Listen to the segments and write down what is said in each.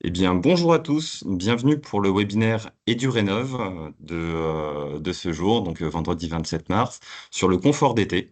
Eh bien, bonjour à tous, bienvenue pour le webinaire EduRénov de ce jour, donc vendredi 27 mars, sur le confort d'été.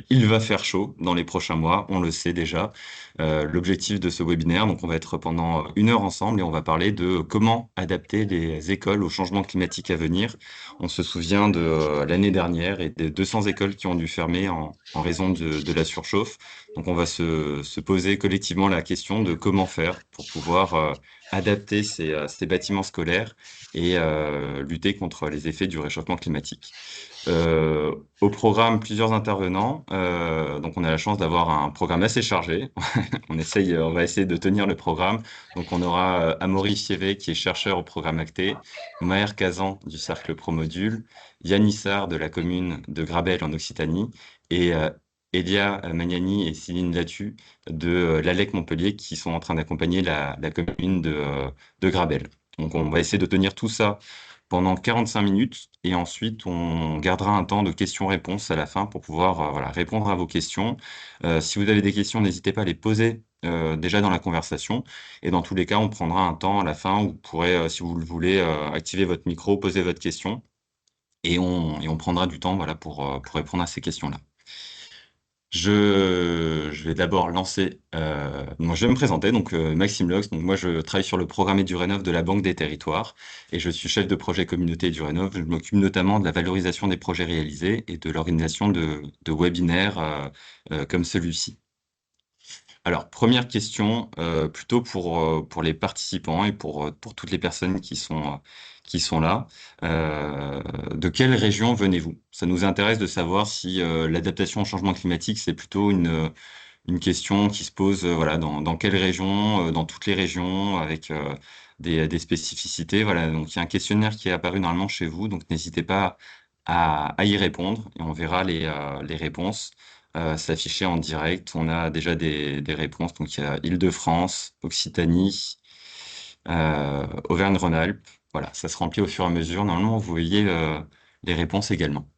Il va faire chaud dans les prochains mois, on le sait déjà. L'objectif de ce webinaire, donc on va être pendant 1 heure ensemble et on va parler de comment adapter les écoles au changement climatique à venir. On se souvient de l'année dernière et des 200 écoles qui ont dû fermer en raison de la surchauffe. Donc, on va se poser collectivement la question de comment faire pour pouvoir adapter ces bâtiments scolaires et lutter contre les effets du réchauffement climatique. Au programme, plusieurs intervenants. Donc, on a la chance d'avoir un programme assez chargé. On va essayer de tenir le programme. Donc, on aura Amaury Fievé, qui est chercheur au programme ACTE, Maher Kazan du Cercle Promodule, Yann Issard de la commune de Grabel en Occitanie et Elia Magnani et Céline Latu de l'ALEC Montpellier qui sont en train d'accompagner la commune de Grabel. Donc, on va essayer de tenir tout ça pendant 45 minutes et ensuite on gardera un temps de questions-réponses à la fin pour pouvoir voilà, répondre à vos questions. Si vous avez des questions, n'hésitez pas à les poser déjà dans la conversation et dans tous les cas, on prendra un temps à la fin où vous pourrez, si vous le voulez, activer votre micro, poser votre question et on prendra du temps voilà, pour répondre à ces questions-là. Je vais d'abord lancer. Moi, je vais me présenter. Donc, Maxime Lox. Donc, moi, je travaille sur le programme EduRénov de la Banque des Territoires et je suis chef de projet communauté EduRénov. Je m'occupe notamment de la valorisation des projets réalisés et de l'organisation de webinaires comme celui-ci. Alors, première question, plutôt pour les participants et pour toutes les personnes qui sont là. De quelle région venez-vous? Ça nous intéresse de savoir si l'adaptation au changement climatique, c'est plutôt une question qui se pose voilà, dans quelle région, dans toutes les régions, avec des spécificités. Voilà, donc il y a un questionnaire qui est apparu normalement chez vous, donc n'hésitez pas à y répondre et on verra les réponses s'afficher en direct. On a déjà des réponses, donc il y a Île-de-France, Occitanie, Auvergne-Rhône-Alpes. Voilà, ça se remplit au fur et à mesure. Normalement, vous voyez les réponses également.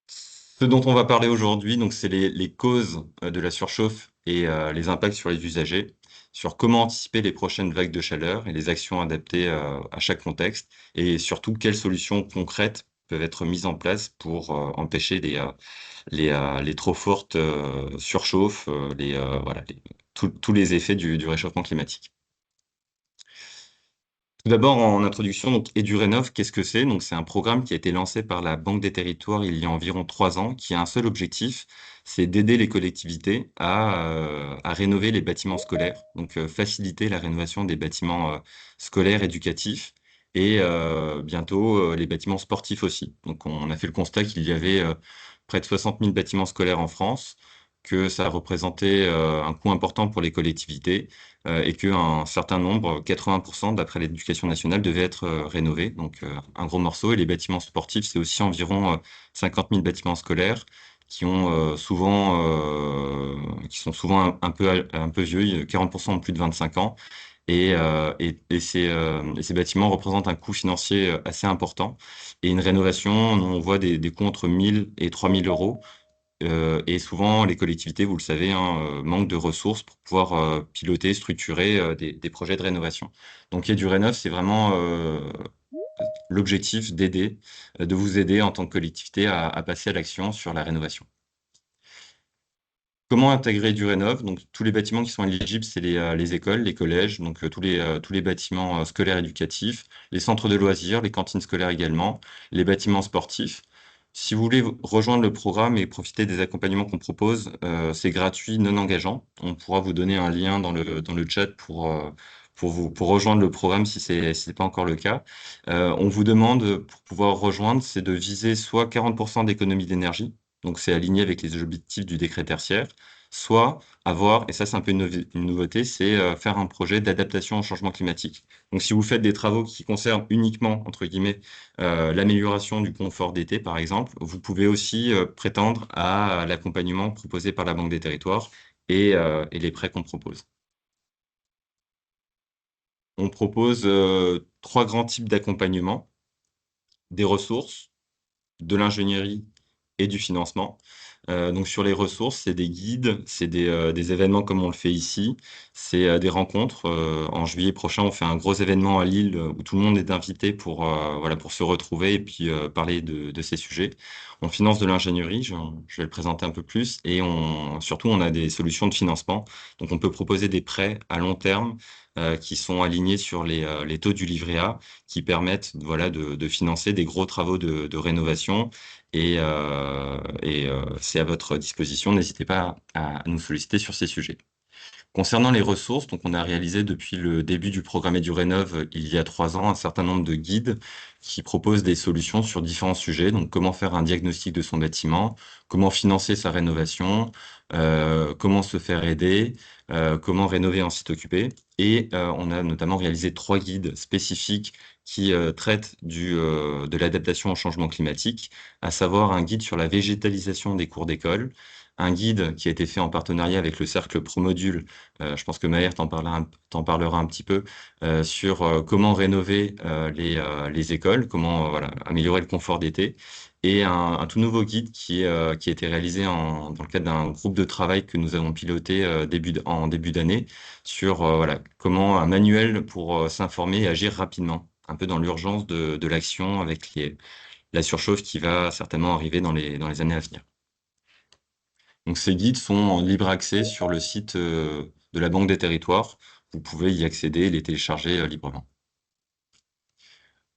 Ce dont on va parler aujourd'hui, donc, c'est les causes de la surchauffe et les impacts sur les usagers, sur comment anticiper les prochaines vagues de chaleur et les actions adaptées à chaque contexte, et surtout quelles solutions concrètes peuvent être mises en place pour empêcher les trop fortes surchauffes, voilà, tous les effets du réchauffement climatique. Tout d'abord, en introduction, donc EduRénov, qu'est-ce que c'est? Donc, c'est un programme qui a été lancé par la Banque des Territoires il y a environ 3 ans, qui a un seul objectif, c'est d'aider les collectivités à rénover les bâtiments scolaires, donc faciliter la rénovation des bâtiments scolaires, éducatifs, et bientôt les bâtiments sportifs aussi. Donc, on a fait le constat qu'il y avait près de 60 000 bâtiments scolaires en France, que ça représentait un coût important pour les collectivités et qu'un certain nombre, 80% d'après l'éducation nationale, devaient être rénovés. Donc un gros morceau. Et les bâtiments sportifs, c'est aussi environ 50 000 bâtiments scolaires qui ont qui sont souvent un peu vieux. 40% ont plus de 25 ans. Et ces bâtiments représentent un coût financier assez important. Et une rénovation, on voit des coûts entre 1 000 et 3 000 euros. Et souvent, les collectivités, vous le savez, hein, manquent de ressources pour pouvoir piloter, structurer des projets de rénovation. Donc, EduRénov, c'est vraiment l'objectif d'aider, de vous aider en tant que collectivité à passer à l'action sur la rénovation. Comment intégrer EduRénov? Donc, tous les bâtiments qui sont éligibles, c'est les écoles, les collèges, donc tous les bâtiments scolaires éducatifs, les centres de loisirs, les cantines scolaires également, les bâtiments sportifs. Si vous voulez rejoindre le programme et profiter des accompagnements qu'on propose, c'est gratuit, non engageant. On pourra vous donner un lien dans le chat pour rejoindre le programme si c'est pas encore le cas. On vous demande, pour pouvoir rejoindre, c'est de viser soit 40% d'économie d'énergie, donc c'est aligné avec les objectifs du décret tertiaire, soit avoir, et ça c'est un peu une nouveauté, c'est faire un projet d'adaptation au changement climatique. Donc si vous faites des travaux qui concernent uniquement, entre guillemets, l'amélioration du confort d'été, par exemple, vous pouvez aussi prétendre à l'accompagnement proposé par la Banque des Territoires et les prêts qu'on propose. On propose 3 grands types d'accompagnement: des ressources, de l'ingénierie et du financement. Donc sur les ressources, c'est des guides, c'est des événements comme on le fait ici, c'est des rencontres. En juillet prochain, on fait un gros événement à Lille où tout le monde est invité pour, voilà, pour se retrouver et puis parler de ces sujets. On finance de l'ingénierie, je vais le présenter un peu plus, et surtout on a des solutions de financement. Donc on peut proposer des prêts à long terme qui sont alignés sur les taux du livret A, qui permettent voilà, de financer des gros travaux de rénovation et c'est à votre disposition. N'hésitez pas à nous solliciter sur ces sujets. Concernant les ressources, donc on a réalisé depuis le début du programme EduRénov il y a 3 ans un certain nombre de guides qui proposent des solutions sur différents sujets. Donc comment faire un diagnostic de son bâtiment, comment financer sa rénovation, comment se faire aider, comment rénover un site occupé. Et on a notamment réalisé 3 guides spécifiques qui traitent de l'adaptation au changement climatique, à savoir un guide sur la végétalisation des cours d'école, un guide qui a été fait en partenariat avec le Cercle Promodule. Je pense que Maher t'en parlera un petit peu sur comment rénover les écoles, comment voilà, améliorer le confort d'été, et un tout nouveau guide qui a été réalisé dans le cadre d'un groupe de travail que nous avons piloté en début d'année sur voilà, comment un manuel pour s'informer et agir rapidement, un peu dans l'urgence de l'action avec la surchauffe qui va certainement arriver dans les années à venir. Donc ces guides sont en libre accès sur le site de la Banque des Territoires. Vous pouvez y accéder et les télécharger librement.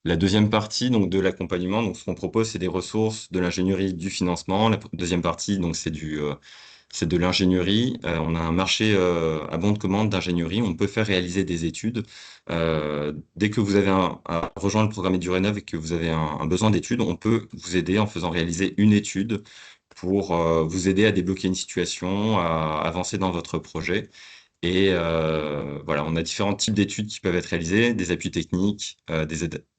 La deuxième partie donc de l'accompagnement, donc ce qu'on propose, c'est des ressources, de l'ingénierie, du financement. La deuxième partie, donc c'est de l'ingénierie. On a un marché à bon de commande d'ingénierie. On peut faire réaliser des études. Dès que vous avez rejoint le programme EduRénov et que vous avez un besoin d'études, on peut vous aider en faisant réaliser une étude pour vous aider à débloquer une situation, à avancer dans votre projet. Et voilà, on a différents types d'études qui peuvent être réalisées, des appuis techniques,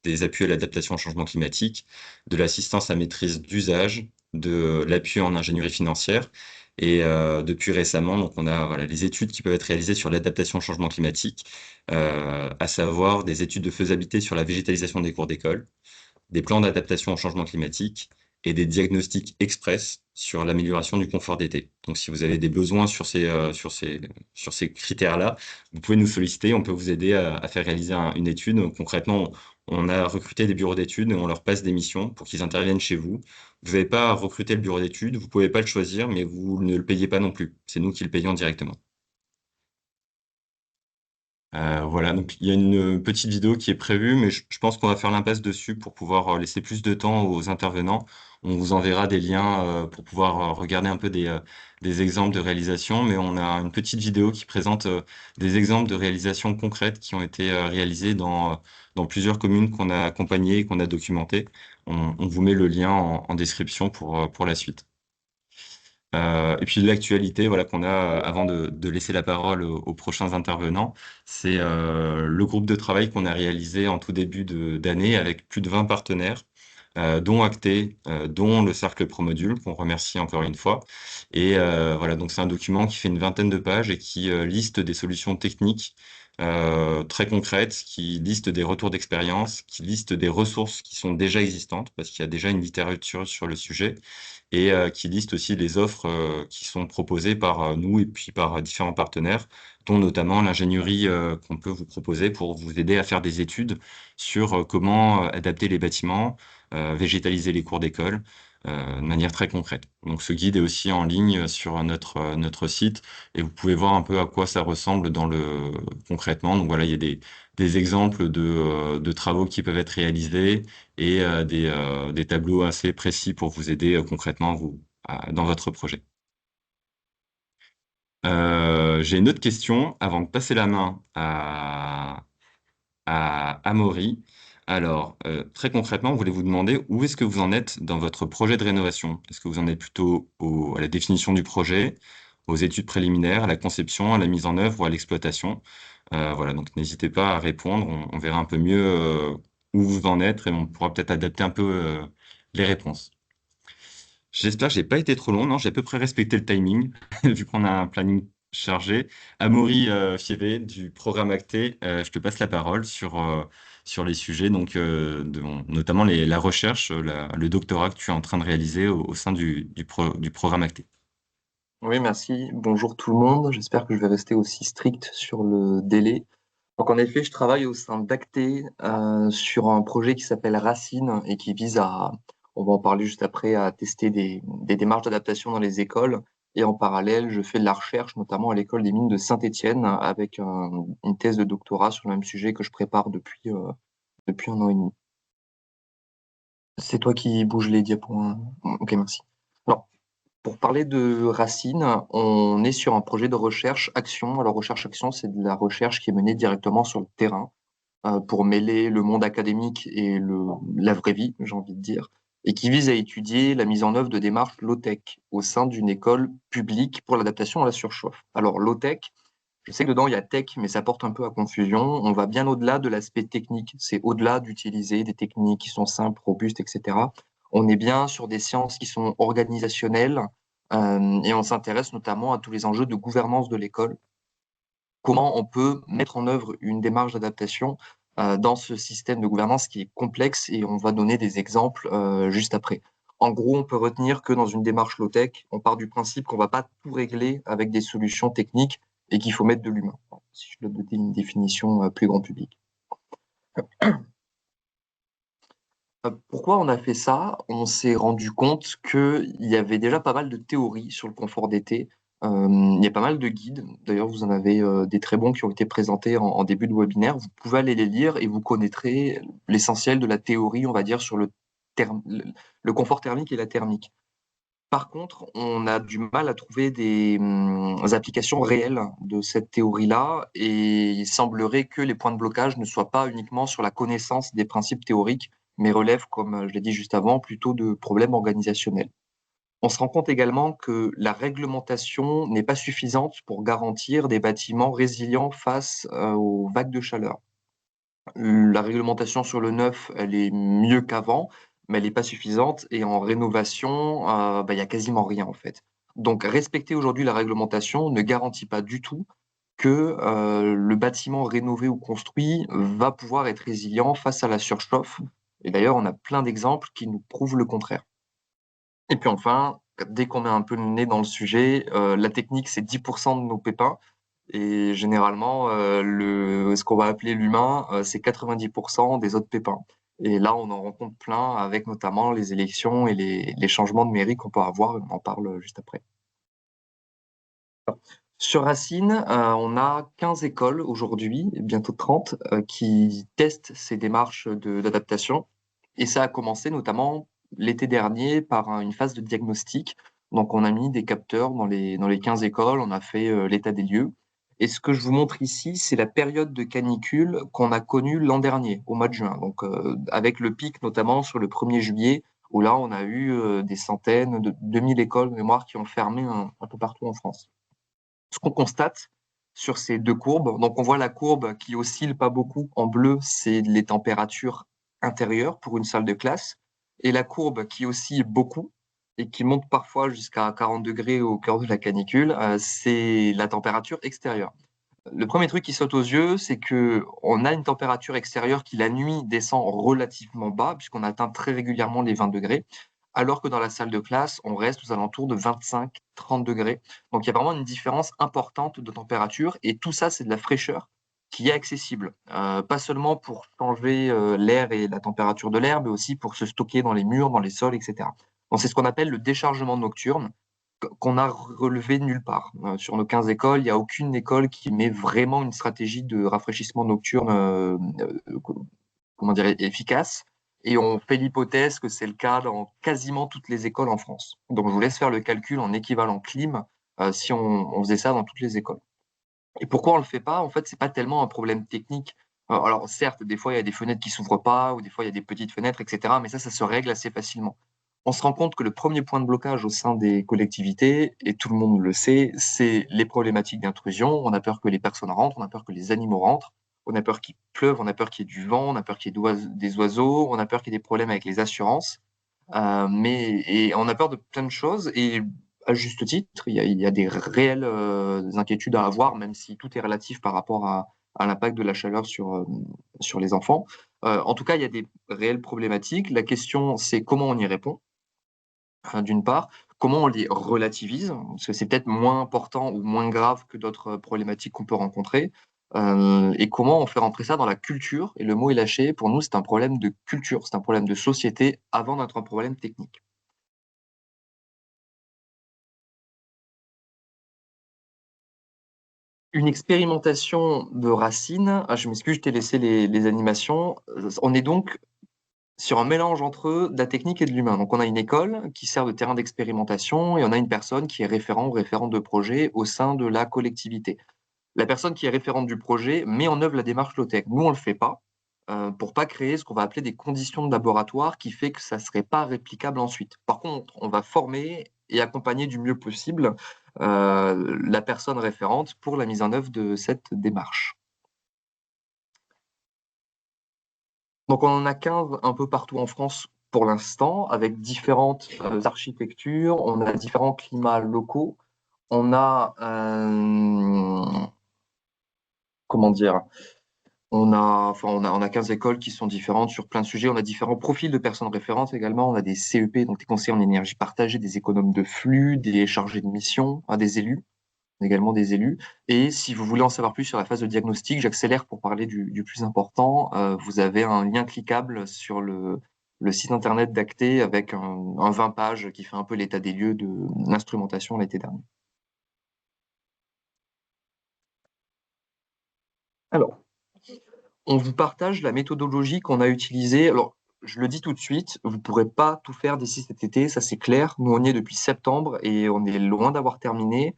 des appuis à l'adaptation au changement climatique, de l'assistance à maîtrise d'usage, de l'appui en ingénierie financière. Et depuis récemment, donc on a voilà, les études qui peuvent être réalisées sur l'adaptation au changement climatique, à savoir des études de faisabilité sur la végétalisation des cours d'école, des plans d'adaptation au changement climatique et des diagnostics express sur l'amélioration du confort d'été. Donc, si vous avez des besoins sur ces critères-là, vous pouvez nous solliciter. On peut vous aider à faire réaliser une étude. Donc, concrètement, on a recruté des bureaux d'études et on leur passe des missions pour qu'ils interviennent chez vous. Vous n'avez pas à recruter le bureau d'études, vous pouvez pas le choisir, mais vous ne le payez pas non plus. C'est nous qui le payons directement. Voilà, donc il y a une petite vidéo qui est prévue, mais je pense qu'on va faire l'impasse dessus pour pouvoir laisser plus de temps aux intervenants. On vous enverra des liens pour pouvoir regarder un peu des exemples de réalisation, mais on a une petite vidéo qui présente des exemples de réalisations concrètes qui ont été réalisées dans plusieurs communes qu'on a accompagnées et qu'on a documentées. On vous met le lien en description pour la suite. Et puis l'actualité, voilà, qu'on a avant de laisser la parole aux prochains intervenants, c'est le groupe de travail qu'on a réalisé en tout début d'année avec plus de 20 partenaires, dont Acté, dont le Cercle Promodule, qu'on remercie encore une fois. Et voilà, donc c'est un document qui fait une vingtaine de pages et qui liste des solutions techniques très concrètes, qui liste des retours d'expérience, qui liste des ressources qui sont déjà existantes, parce qu'il y a déjà une littérature sur le sujet et qui liste aussi les offres qui sont proposées par nous et puis par différents partenaires, dont notamment l'ingénierie qu'on peut vous proposer pour vous aider à faire des études sur comment adapter les bâtiments, végétaliser les cours d'école de manière très concrète. Donc ce guide est aussi en ligne sur notre site et vous pouvez voir un peu à quoi ça ressemble concrètement. Donc voilà, il y a des exemples de travaux qui peuvent être réalisés et des tableaux assez précis pour vous aider concrètement dans votre projet. J'ai une autre question avant de passer la main à Amaury. Alors, très concrètement, on voulait vous demander où est-ce que vous en êtes dans votre projet de rénovation? Est-ce que vous en êtes plutôt à la définition du projet, aux études préliminaires, à la conception, à la mise en œuvre ou à l'exploitation? Voilà, donc n'hésitez pas à répondre. On verra un peu mieux où vous en êtes et on pourra peut-être adapter un peu les réponses. J'espère que j'ai pas été trop long. Non, j'ai à peu près respecté le timing, vu qu'on a un planning chargé. Amaury Fievé du programme Acté, je te passe la parole sur les sujets, donc notamment la recherche, le doctorat que tu es en train de réaliser au sein du programme Acté. Oui, merci. Bonjour tout le monde. J'espère que je vais rester aussi strict sur le délai. Donc, en effet, je travaille au sein d'Acté sur un projet qui s'appelle Racine et qui vise à, on va en parler juste après, à tester des démarches d'adaptation dans les écoles. Et en parallèle, je fais de la recherche, notamment à l'école des mines de Saint-Étienne, avec une thèse de doctorat sur le même sujet que je prépare depuis 1 an et demi. C'est toi qui bouges les diapos, hein. Ok, merci. Alors, pour parler de Racine, on est sur un projet de recherche-action. Alors, recherche-action, c'est de la recherche qui est menée directement sur le terrain pour mêler le monde académique et la vraie vie, j'ai envie de dire, et qui vise à étudier la mise en œuvre de démarches low-tech au sein d'une école publique pour l'adaptation à la surchauffe. Alors, low-tech, je sais que dedans, il y a tech, mais ça porte un peu à confusion. On va bien au-delà de l'aspect technique. C'est au-delà d'utiliser des techniques qui sont simples, robustes, etc. On est bien sur des sciences qui sont organisationnelles et on s'intéresse notamment à tous les enjeux de gouvernance de l'école. Comment on peut mettre en œuvre une démarche d'adaptation dans ce système de gouvernance qui est complexe et on va donner des exemples juste après. En gros, on peut retenir que dans une démarche low-tech, on part du principe qu'on ne va pas tout régler avec des solutions techniques et qu'il faut mettre de l'humain. Si je dois donner une définition plus grand public. Pourquoi on a fait ça? On s'est rendu compte qu'il y avait déjà pas mal de théories sur le confort d'été. Il y a pas mal de guides. D'ailleurs, vous en avez des très bons qui ont été présentés en début de webinaire. Vous pouvez aller les lire et vous connaîtrez l'essentiel de la théorie, on va dire, sur le confort thermique et la thermique. Par contre, on a du mal à trouver des applications réelles de cette théorie-là et il semblerait que les points de blocage ne soient pas uniquement sur la connaissance des principes théoriques, mais relèvent, comme je l'ai dit juste avant, plutôt de problèmes organisationnels. On se rend compte également que la réglementation n'est pas suffisante pour garantir des bâtiments résilients face aux vagues de chaleur. La réglementation sur le neuf, elle est mieux qu'avant, mais elle n'est pas suffisante. Et en rénovation, il y a quasiment rien en fait. Donc, respecter aujourd'hui la réglementation ne garantit pas du tout que le bâtiment rénové ou construit va pouvoir être résilient face à la surchauffe. Et d'ailleurs, on a plein d'exemples qui nous prouvent le contraire. Et puis enfin, dès qu'on met un peu le nez dans le sujet, la technique, c'est 10% de nos pépins. Et généralement, ce qu'on va appeler l'humain, c'est 90% des autres pépins. Et là, on en rencontre plein avec notamment les élections et les changements de mairie qu'on peut avoir. On en parle juste après. Sur Racine, on a 15 écoles aujourd'hui, bientôt 30, qui testent ces démarches d'adaptation. Et ça a commencé notamment l'été dernier par une phase de diagnostic. Donc, on a mis des capteurs dans les 15 écoles, on a fait l'état des lieux. Et ce que je vous montre ici, c'est la période de canicule qu'on a connue l'an dernier, au mois de juin. Donc, avec le pic notamment sur le 1er juillet, où là, on a eu des centaines, de 2000 écoles de mémoire qui ont fermé un peu partout en France. Ce qu'on constate sur ces deux courbes, donc on voit la courbe qui oscille pas beaucoup en bleu, c'est les températures intérieures pour une salle de classe, et la courbe qui oscille beaucoup et qui monte parfois jusqu'à 40 degrés au cœur de la canicule, c'est la température extérieure. Le premier truc qui saute aux yeux, c'est que on a une température extérieure qui la nuit descend relativement bas, puisqu'on atteint très régulièrement les 20 degrés, alors que dans la salle de classe, on reste aux alentours de 25-30 degrés. Donc il y a vraiment une différence importante de température, et tout ça, c'est de la fraîcheur qui est accessible, pas seulement pour changer l'air et la température de l'air, mais aussi pour se stocker dans les murs, dans les sols, etc. Donc c'est ce qu'on appelle le déchargement nocturne qu'on a relevé nulle part. Sur nos 15 écoles, il n'y a aucune école qui met vraiment une stratégie de rafraîchissement nocturne comment dire, efficace. Et on fait l'hypothèse que c'est le cas dans quasiment toutes les écoles en France. Donc je vous laisse faire le calcul en équivalent clim si on faisait ça dans toutes les écoles. Et pourquoi on ne le fait pas? En fait, c'est pas tellement un problème technique. Alors certes, des fois, il y a des fenêtres qui s'ouvrent pas, ou des fois, il y a des petites fenêtres, etc. Mais ça se règle assez facilement. On se rend compte que le premier point de blocage au sein des collectivités, et tout le monde le sait, c'est les problématiques d'intrusion. On a peur que les personnes rentrent, on a peur que les animaux rentrent, on a peur qu'il pleuve, on a peur qu'il y ait du vent, on a peur qu'il y ait des oiseaux, on a peur qu'il y ait des problèmes avec les assurances. Et on a peur de plein de choses. Et à juste titre, il y a des réelles inquiétudes à avoir, même si tout est relatif par rapport à l'impact de la chaleur sur les enfants. En tout cas, il y a des réelles problématiques. La question, c'est comment on y répond, d'une part. Comment on les relativise, parce que c'est peut-être moins important ou moins grave que d'autres problématiques qu'on peut rencontrer. Et comment on fait rentrer ça dans la culture. Et le mot est lâché. Pour nous, c'est un problème de culture, c'est un problème de société avant d'être un problème technique. Une expérimentation de Racine. Je m'excuse, je t'ai laissé les animations. On est donc sur un mélange entre de la technique et de l'humain. Donc, on a une école qui sert de terrain d'expérimentation et on a une personne qui est référent ou référente de projet au sein de la collectivité. La personne qui est référente du projet met en œuvre la démarche low-tech. Nous, on le fait pas, pour pas créer ce qu'on va appeler des conditions de laboratoire qui fait que ça serait pas réplicable ensuite. Par contre, on va former et accompagner du mieux possible la personne référente pour la mise en œuvre de cette démarche. Donc on en a 15 un peu partout en France pour l'instant, avec différentes architectures, on a différents climats locaux, on a, comment dire, on a 15 écoles qui sont différentes sur plein de sujets. On a différents profils de personnes référentes également. On a des CEP, donc des conseillers en énergie partagée, des économes de flux, des chargés de mission, des élus, également des élus. Et si vous voulez en savoir plus sur la phase de diagnostic, j'accélère pour parler du plus important. Vous avez un lien cliquable sur le site internet d'Acté avec un 20 pages qui fait un peu l'état des lieux de l'instrumentation l'été dernier. Alors, on vous partage la méthodologie qu'on a utilisée. Alors, je le dis tout de suite, vous ne pourrez pas tout faire d'ici cet été, ça c'est clair. Nous, on y est depuis septembre et on est loin d'avoir terminé.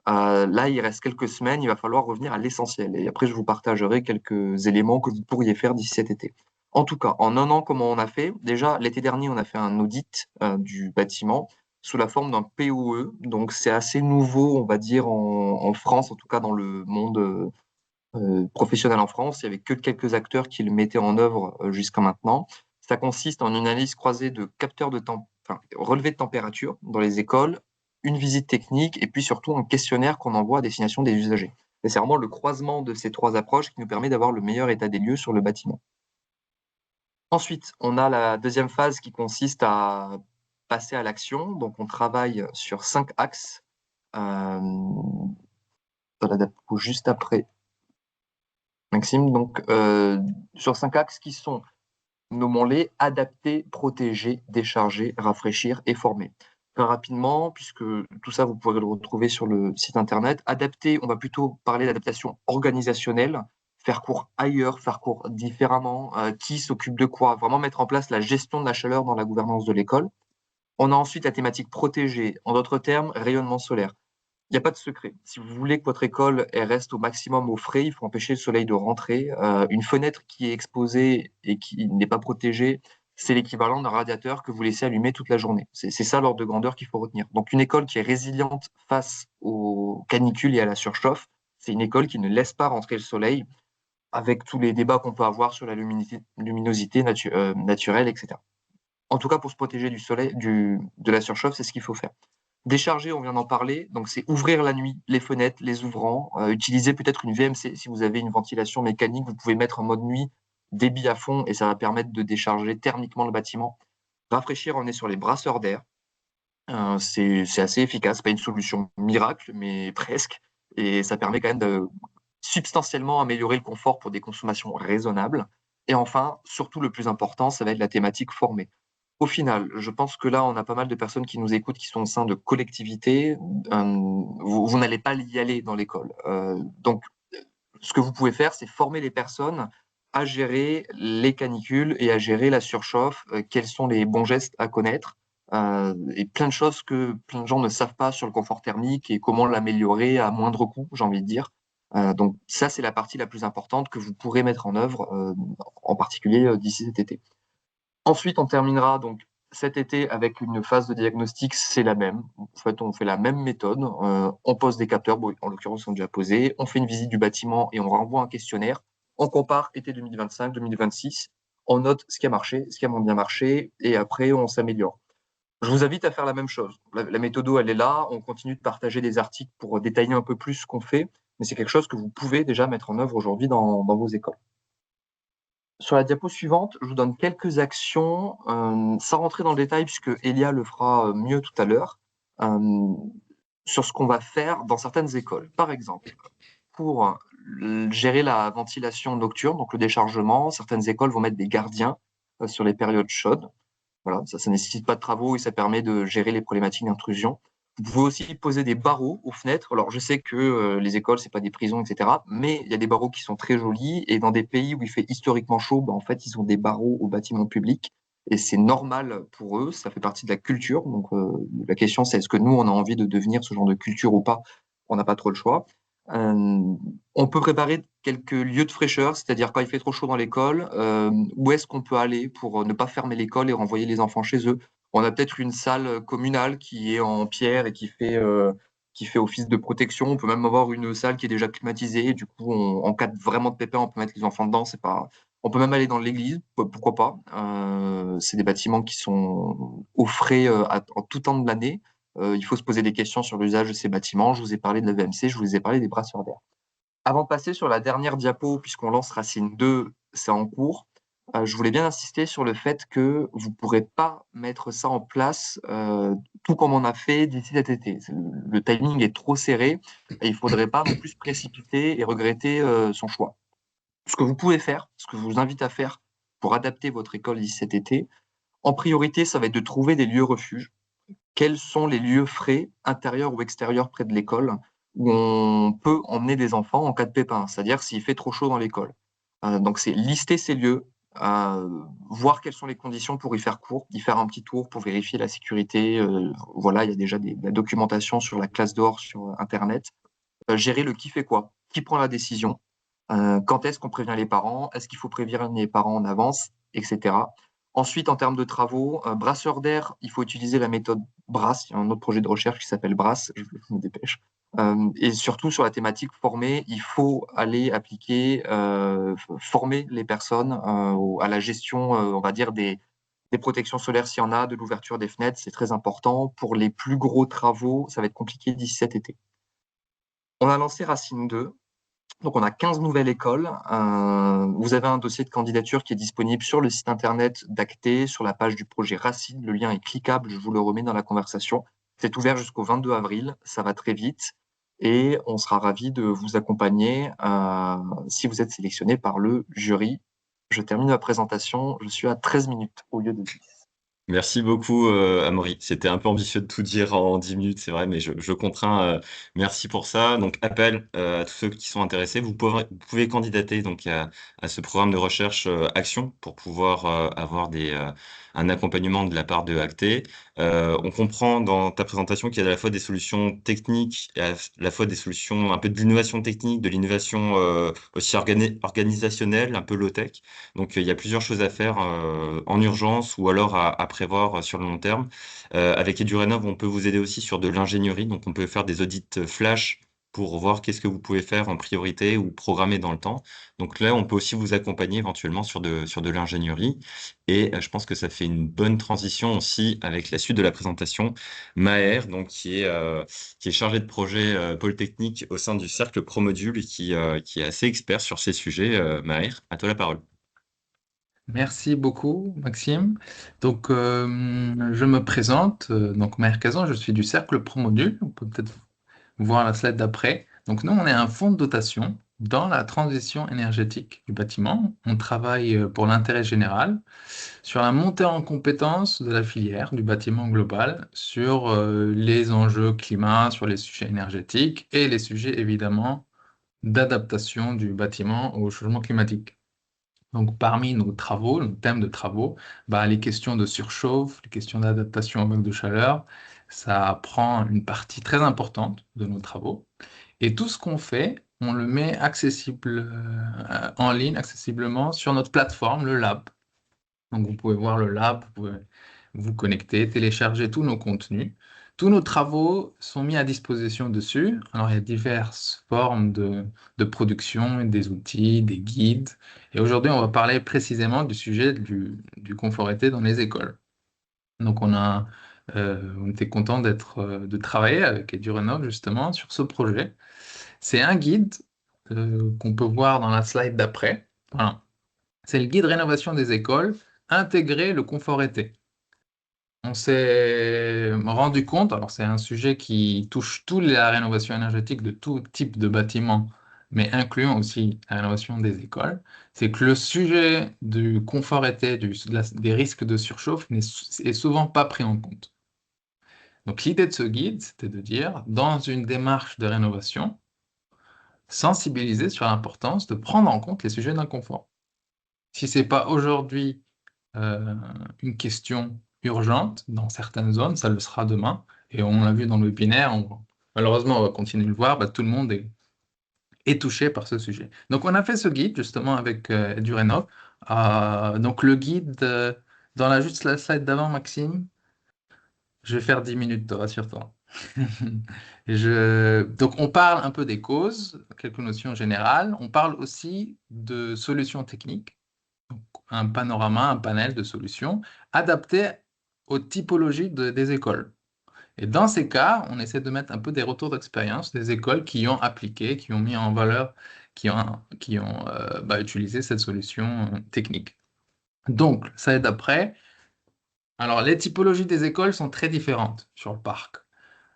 Là, il reste quelques semaines, il va falloir revenir à l'essentiel. Et après, je vous partagerai quelques éléments que vous pourriez faire d'ici cet été. En tout cas, en un an, comment on a fait? Déjà, l'été dernier, on a fait un audit du bâtiment sous la forme d'un POE. Donc, c'est assez nouveau, on va dire, en France, en tout cas dans le monde professionnel en France. Il n'y avait que quelques acteurs qui le mettaient en œuvre jusqu'à maintenant. Ça consiste en une analyse croisée de capteurs de temps, enfin, relevé de température dans les écoles, une visite technique et puis surtout un questionnaire qu'on envoie à destination des usagers. Et c'est vraiment le croisement de ces trois approches qui nous permet d'avoir le meilleur état des lieux sur le bâtiment. Ensuite, on a la deuxième phase qui consiste à passer à l'action. Donc, on travaille sur 5 axes. Euh, dans la diapo juste après, Maxime. Donc, sur 5 axes qui sont, nommons-les, adapter, protéger, décharger, rafraîchir et former. Très rapidement, puisque tout ça, vous pourrez le retrouver sur le site internet. Adapter, on va plutôt parler d'adaptation organisationnelle, faire cours ailleurs, faire cours différemment, qui s'occupe de quoi, vraiment mettre en place la gestion de la chaleur dans la gouvernance de l'école. On a ensuite la thématique protégée, en d'autres termes, rayonnement solaire. Il n'y a pas de secret. Si vous voulez que votre école elle reste au maximum au frais, il faut empêcher le soleil de rentrer. Une fenêtre qui est exposée et qui n'est pas protégée, c'est l'équivalent d'un radiateur que vous laissez allumer toute la journée. C'est ça l'ordre de grandeur qu'il faut retenir. Donc une école qui est résiliente face aux canicules et à la surchauffe, c'est une école qui ne laisse pas rentrer le soleil avec tous les débats qu'on peut avoir sur la luminosité naturelle, etc. En tout cas, pour se protéger du soleil, de la surchauffe, c'est ce qu'il faut faire. Décharger, on vient d'en parler, donc c'est ouvrir la nuit les fenêtres, les ouvrants, utiliser peut-être une VMC si vous avez une ventilation mécanique, vous pouvez mettre en mode nuit, débit à fond et ça va permettre de décharger thermiquement le bâtiment. Rafraîchir, on est sur les brasseurs d'air, c'est assez efficace, pas une solution miracle, mais presque, et ça permet quand même de substantiellement améliorer le confort pour des consommations raisonnables. Et enfin, surtout le plus important, ça va être la thématique formée. Au final, je pense que là, on a pas mal de personnes qui nous écoutent, qui sont au sein de collectivités. Vous n'allez pas y aller dans l'école. Donc, ce que vous pouvez faire, c'est former les personnes à gérer les canicules et à gérer la surchauffe. Quels sont les bons gestes à connaître et plein de choses que plein de gens ne savent pas sur le confort thermique et comment l'améliorer à moindre coût, j'ai envie de dire. Donc ça, c'est la partie la plus importante que vous pourrez mettre en œuvre, en particulier d'ici cet été. Ensuite, on terminera donc cet été avec une phase de diagnostic, c'est la même. En fait, on fait la même méthode. On pose des capteurs, bon, en l'occurrence, ils sont déjà posés. On fait une visite du bâtiment et on renvoie un questionnaire. On compare été 2025, 2026. On note ce qui a marché, ce qui a moins bien marché, et après, on s'améliore. Je vous invite à faire la même chose. La méthode, elle est là. On continue de partager des articles pour détailler un peu plus ce qu'on fait, mais c'est quelque chose que vous pouvez déjà mettre en œuvre aujourd'hui dans vos écoles. Sur la diapo suivante, je vous donne quelques actions, sans rentrer dans le détail, puisque Elia le fera mieux tout à l'heure, euh, sur ce qu'on va faire dans certaines écoles. Par exemple, pour gérer la ventilation nocturne, donc le déchargement, certaines écoles vont mettre des gardiens sur les périodes chaudes. Voilà, ça nécessite pas de travaux et ça permet de gérer les problématiques d'intrusion. Vous pouvez aussi poser des barreaux aux fenêtres. Alors, je sais que les écoles, c'est pas des prisons, etc. Mais il y a des barreaux qui sont très jolis. Et dans des pays où il fait historiquement chaud, en fait, ils ont des barreaux aux bâtiments publics. Et c'est normal pour eux. Ça fait partie de la culture. Donc, la question, c'est est-ce que nous, on a envie de devenir ce genre de culture ou pas? On n'a pas trop le choix. Euh, on peut préparer quelques lieux de fraîcheur, c'est-à-dire quand il fait trop chaud dans l'école, où est-ce qu'on peut aller pour ne pas fermer l'école et renvoyer les enfants chez eux? On a peut-être une salle communale qui est en pierre et qui fait office de protection. On peut même avoir une salle qui est déjà climatisée. Du coup, en cas de vraiment de pépin, on peut mettre les enfants dedans. C'est pas... On peut même aller dans l'église, pourquoi pas. C'est des bâtiments qui sont au frais en tout temps de l'année. Il faut se poser des questions sur l'usage de ces bâtiments. Je vous ai parlé de la VMC, je vous ai parlé des brasseurs d'air. Avant de passer sur la dernière diapo, puisqu'on lance Racine 2, c'est en cours, je voulais bien insister sur le fait que vous ne pourrez pas mettre ça en place tout comme on a fait d'ici cet été. Le timing est trop serré et il ne faudrait pas non plus se précipiter et regretter son choix. Ce que vous pouvez faire, ce que je vous invite à faire pour adapter votre école d'ici cet été, en priorité, ça va être de trouver des lieux refuges. Quels sont les lieux frais, intérieurs ou extérieurs près de l'école, où on peut emmener des enfants en cas de pépin, c'est-à-dire s'il fait trop chaud dans l'école. Donc, c'est lister ces lieux, voir quelles sont les conditions pour y faire cours, y faire un petit tour pour vérifier la sécurité. Voilà, il y a déjà de la documentation sur la classe dehors sur Internet. Gérer le qui fait quoi, qui prend la décision, quand est-ce qu'on prévient les parents, est-ce qu'il faut prévenir les parents en avance, etc. Ensuite, en termes de travaux, brasseur d'air, il faut utiliser la méthode Brass. Il y a un autre projet de recherche qui s'appelle Brass, je me dépêche. Et surtout sur la thématique formée, il faut aller appliquer, former les personnes à la gestion, on va dire, des protections solaires s'il y en a, de l'ouverture des fenêtres, c'est très important. Pour les plus gros travaux, ça va être compliqué d'ici cet été. On a lancé Racine 2. Donc, on a 15 nouvelles écoles. Vous avez un dossier de candidature qui est disponible sur le site internet d'Acté, sur la page du projet Racine. Le lien est cliquable, je vous le remets dans la conversation. C'est ouvert jusqu'au 22 avril, ça va très vite. Et on sera ravis de vous accompagner si vous êtes sélectionné par le jury. Je termine ma présentation, je suis à 13 minutes au lieu de 10. Merci beaucoup, Amaury. C'était un peu ambitieux de tout dire en 10 minutes, c'est vrai, mais je contrains. Merci pour ça. Donc, appel à tous ceux qui sont intéressés. Vous pouvez candidater donc à ce programme de recherche Action pour pouvoir avoir un accompagnement de la part de Acté. On comprend dans ta présentation qu'il y a à la fois des solutions techniques et à la fois des solutions un peu de l'innovation technique, de l'innovation aussi organisationnelle, un peu low-tech. Donc, il y a plusieurs choses à faire en urgence ou alors à prévoir sur le long terme. Avec EduRénov, on peut vous aider aussi sur de l'ingénierie. Donc, on peut faire des audits flash pour voir qu'est-ce que vous pouvez faire en priorité ou programmer dans le temps. Donc là, on peut aussi vous accompagner éventuellement sur de l'ingénierie. Et je pense que ça fait une bonne transition aussi avec la suite de la présentation. Maher, donc, qui est chargé de projet Polytechnique au sein du cercle Promodule et qui est assez expert sur ces sujets. Maher, à toi la parole. Merci beaucoup, Maxime. Donc, je me présente, donc Maher Kazan, je suis du Cercle Promodule. On peut peut-être voir la slide d'après. Donc, nous, on est un fonds de dotation dans la transition énergétique du bâtiment. On travaille pour l'intérêt général sur la montée en compétence de la filière du bâtiment global, sur les enjeux climat, sur les sujets énergétiques et les sujets évidemment d'adaptation du bâtiment au changement climatique. Donc, parmi nos travaux, nos thèmes de travaux, les questions de surchauffe, les questions d'adaptation aux vagues de chaleur, ça prend une partie très importante de nos travaux. Et tout ce qu'on fait, on le met accessible, en ligne, accessiblement sur notre plateforme, le Lab. Donc, vous pouvez voir le Lab, vous pouvez vous connecter, télécharger tous nos contenus. Tous nos travaux sont mis à disposition dessus. Alors, il y a diverses formes de production, des outils, des guides. Et aujourd'hui, on va parler précisément du sujet du confort été dans les écoles. Donc, on était content de travailler avec EduRénov justement sur ce projet. C'est un guide qu'on peut voir dans la slide d'après. Voilà. C'est le guide rénovation des écoles, intégrer le confort été. On s'est rendu compte, alors c'est un sujet qui touche toute la rénovation énergétique de tout type de bâtiment, mais incluant aussi la rénovation des écoles, c'est que le sujet du confort été, des risques de surchauffe est souvent pas pris en compte. Donc l'idée de ce guide, c'était de dire, dans une démarche de rénovation, sensibiliser sur l'importance de prendre en compte les sujets d'inconfort. Si c'est pas aujourd'hui euh, une question urgente dans certaines zones, ça le sera demain. Et on l'a vu dans le webinaire, malheureusement, on va continuer de le voir, tout le monde est touché par ce sujet. Donc, on a fait ce guide justement avec Durénov. Donc, le guide, juste la slide d'avant, Maxime, je vais faire 10 minutes, rassure-toi. Donc, on parle un peu des causes, quelques notions générales. On parle aussi de solutions techniques, un panorama, un panel de solutions adaptées aux typologies des écoles. Et dans ces cas, on essaie de mettre un peu des retours d'expérience des écoles qui ont appliqué, qui ont mis en valeur, qui ont utilisé cette solution technique. Donc, ça est d'après. Alors, les typologies des écoles sont très différentes sur le parc.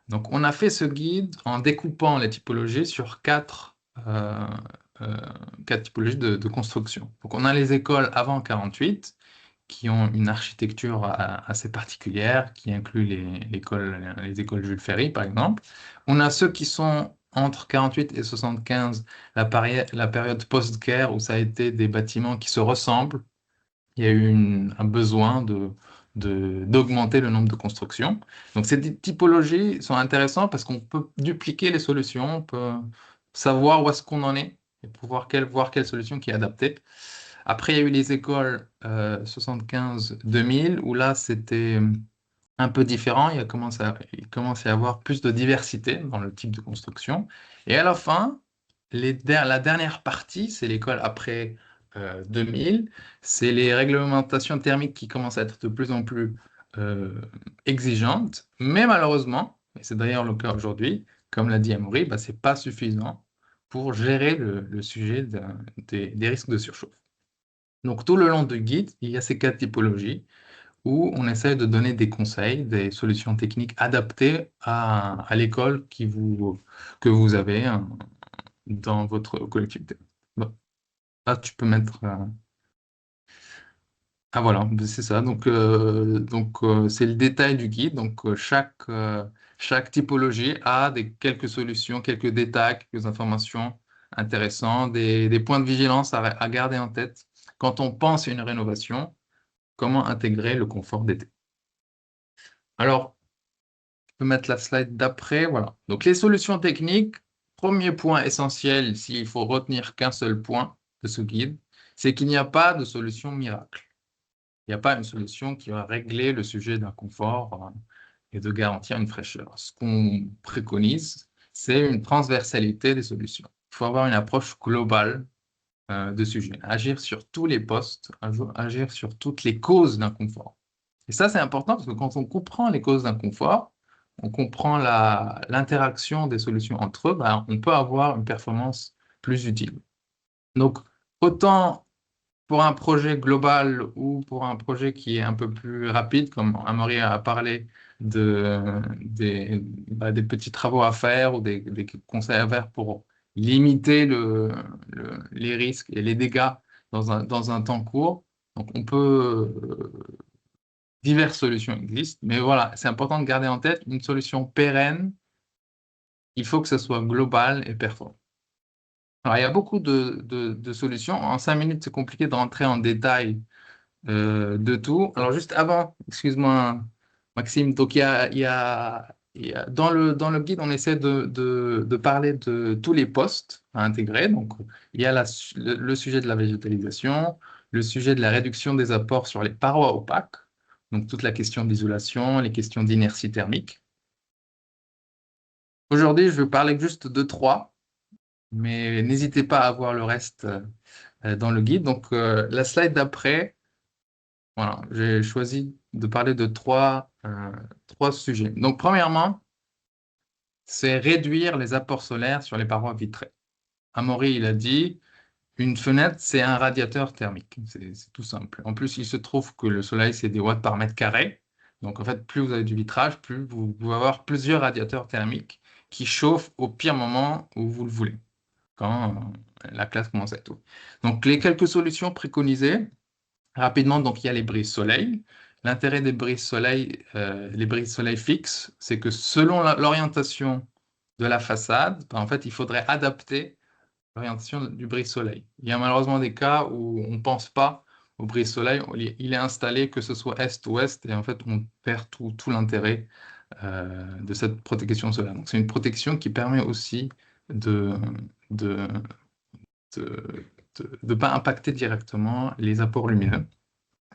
Donc, on a fait ce guide en découpant les typologies sur euh, euh, quatre typologies de construction. Donc, on a les écoles avant 48 qui ont une architecture assez particulière, qui inclut les écoles Jules Ferry, par exemple. On a ceux qui sont entre 48 et 75, la période post-guerre, où ça a été des bâtiments qui se ressemblent. Il y a eu un besoin d'augmenter le nombre de constructions. Donc, ces typologies sont intéressantes parce qu'on peut dupliquer les solutions, on peut savoir où est-ce qu'on en est et pouvoir voir quelle solution qui est adaptée. Après, il y a eu les écoles 75-2000, où là, c'était un peu différent. Il commence à y avoir plus de diversité dans le type de construction. Et à la fin, la dernière partie, c'est l'école après 2000. C'est les réglementations thermiques qui commencent à être de plus en plus euh, exigeantes. Mais malheureusement, et c'est d'ailleurs le cas aujourd'hui, comme l'a dit Amaury, ce n'est pas suffisant pour gérer le sujet des risques de surchauffe. Donc, tout le long du guide, il y a ces quatre typologies où on essaie de donner des conseils, des solutions techniques adaptées à l'école que vous avez dans votre collectivité. Bon, là, tu peux mettre. Ah voilà, c'est ça. Donc, c'est le détail du guide. Donc, chaque typologie a quelques solutions, quelques détails, quelques informations intéressantes, des points de vigilance à garder en tête quand on pense à une rénovation. Comment intégrer le confort d'été? Alors, je peux mettre la slide d'après. Voilà. Donc, les solutions techniques, premier point essentiel, s'il faut retenir qu'un seul point de ce guide, c'est qu'il n'y a pas de solution miracle. Il n'y a pas une solution qui va régler le sujet d'un confort et de garantir une fraîcheur. Ce qu'on préconise, c'est une transversalité des solutions. Il faut avoir une approche globale de sujet, agir sur tous les postes, agir sur toutes les causes d'un confort. Et ça, c'est important parce que quand on comprend les causes d'un confort, on comprend l'interaction des solutions entre eux, on peut avoir une performance plus utile. Donc, autant pour un projet global ou pour un projet qui est un peu plus rapide, comme Amaury a parlé des petits travaux à faire ou des conseils à faire pour limiter les risques et les dégâts dans un temps court. Donc, diverses solutions existent, mais voilà, c'est important de garder en tête une solution pérenne. Il faut que ce soit global et performant. Alors, il y a beaucoup de solutions. En 5 minutes, c'est compliqué de rentrer en détail de tout. Alors, juste avant, excuse-moi, Maxime, donc dans le guide, on essaie de parler de tous les postes à intégrer. Donc, il y a le sujet de la végétalisation, le sujet de la réduction des apports sur les parois opaques, donc toute la question d'isolation, les questions d'inertie thermique. Aujourd'hui, je vais parler juste de trois, mais n'hésitez pas à voir le reste dans le guide. Donc, la slide d'après. Voilà, j'ai choisi de parler de trois sujets. Donc, premièrement, c'est réduire les apports solaires sur les parois vitrées. Amaury, il a dit, une fenêtre, c'est un radiateur thermique. C'est tout simple. En plus, il se trouve que le soleil, c'est des watts par mètre carré. Donc, en fait, plus vous avez du vitrage, plus vous pouvez avoir plusieurs radiateurs thermiques qui chauffent au pire moment où vous le voulez, quand la classe commence à être tôt. Donc, les quelques solutions préconisées, rapidement, donc il y a les brises soleil. L'intérêt des brises soleil, les brises soleil fixes, c'est que selon l'orientation de la façade, ben, en fait, il faudrait adapter l'orientation du brise-soleil. Il y a malheureusement des cas où on ne pense pas au brise-soleil, il est installé que ce soit est ou ouest, et en fait, on perd tout l'intérêt de cette protection solaire. Donc, c'est une protection qui permet aussi de de de pas impacter directement les apports lumineux.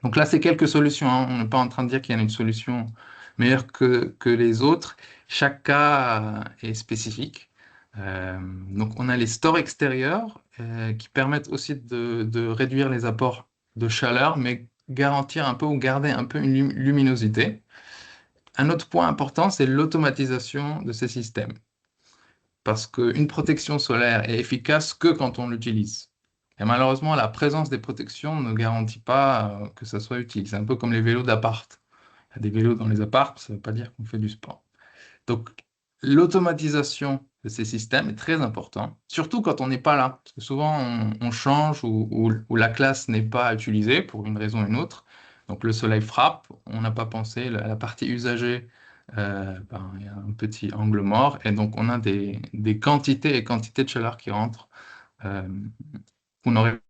Donc là, c'est quelques solutions, hein. On n'est pas en train de dire qu'il y a une solution meilleure que les autres. Chaque cas est spécifique. Donc on a les stores extérieurs qui permettent aussi de réduire les apports de chaleur, mais garantir un peu ou garder un peu une luminosité. Un autre point important, c'est l'automatisation de ces systèmes. Parce qu'une protection solaire est efficace que quand on l'utilise. Et malheureusement, la présence des protections ne garantit pas que ça soit utile. C'est un peu comme les vélos d'appart. Il y a des vélos dans les apparts, ça ne veut pas dire qu'on fait du sport. Donc, l'automatisation de ces systèmes est très important, surtout quand on n'est pas là. Parce que souvent, on change ou la classe n'est pas utilisée pour une raison ou une autre. Donc, le soleil frappe, on n'a pas pensé, la partie usagée, ben, il y a un petit angle mort, et donc on a des quantités et quantités de chaleur qui rentrent. euh, qu'on aurait...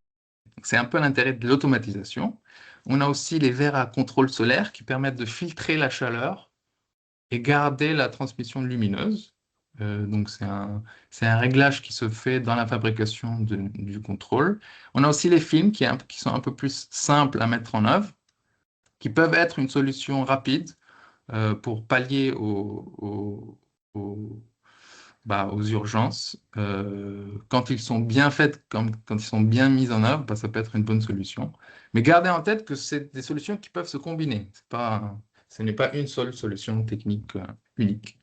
C'est un peu l'intérêt de l'automatisation. On a aussi les verres à contrôle solaire qui permettent de filtrer la chaleur et garder la transmission lumineuse. Donc c'est un réglage qui se fait dans la fabrication du contrôle. On a aussi les films qui sont un peu plus simples à mettre en œuvre, qui peuvent être une solution rapide pour pallier aux urgences. Quand ils sont bien faits, quand ils sont bien mis en œuvre, bah, ça peut être une bonne solution. Mais gardez en tête que c'est des solutions qui peuvent se combiner. Ce n'est pas une seule solution technique unique.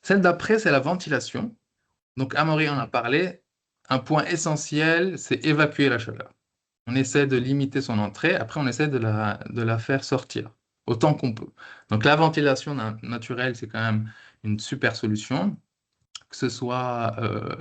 Celle d'après, c'est la ventilation. Donc, Amaury en a parlé. Un point essentiel, c'est évacuer la chaleur. On essaie de limiter son entrée, après on essaie de la faire sortir autant qu'on peut. Donc la ventilation naturelle, c'est quand même une super solution. Que ce soit,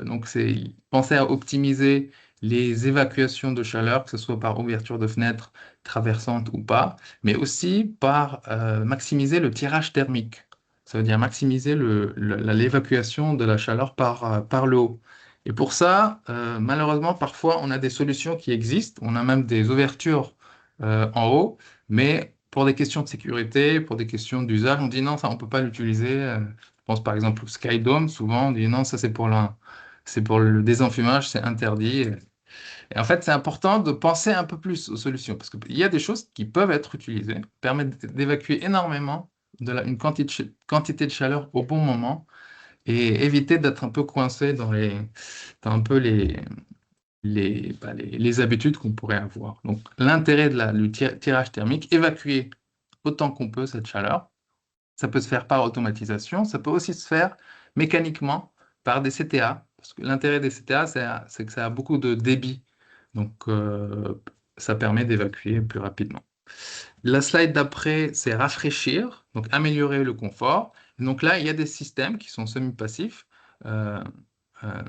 donc c'est penser à optimiser les évacuations de chaleur, que ce soit par ouverture de fenêtres traversantes ou pas, mais aussi par maximiser le tirage thermique. Ça veut dire maximiser l'évacuation de la chaleur par le haut. Et pour ça, malheureusement, parfois, on a des solutions qui existent. On a même des ouvertures en haut, mais pour des questions de sécurité, pour des questions d'usage, on dit non, ça, on ne peut pas l'utiliser. Je pense par exemple au Sky Dome, souvent on dit non, ça c'est pour le désenfumage, c'est interdit. Et en fait, c'est important de penser un peu plus aux solutions, parce qu'il y a des choses qui peuvent être utilisées, permettent d'évacuer énormément une quantité de chaleur au bon moment et éviter d'être un peu coincé dans un peu les habitudes qu'on pourrait avoir. Donc, l'intérêt du tirage thermique, évacuer autant qu'on peut cette chaleur. Ça peut se faire par automatisation, ça peut aussi se faire mécaniquement par des CTA, parce que l'intérêt des CTA, c'est que ça a beaucoup de débit, donc ça permet d'évacuer plus rapidement. La slide d'après, c'est rafraîchir, donc améliorer le confort. Donc là, il y a des systèmes qui sont semi-passifs. Euh, euh,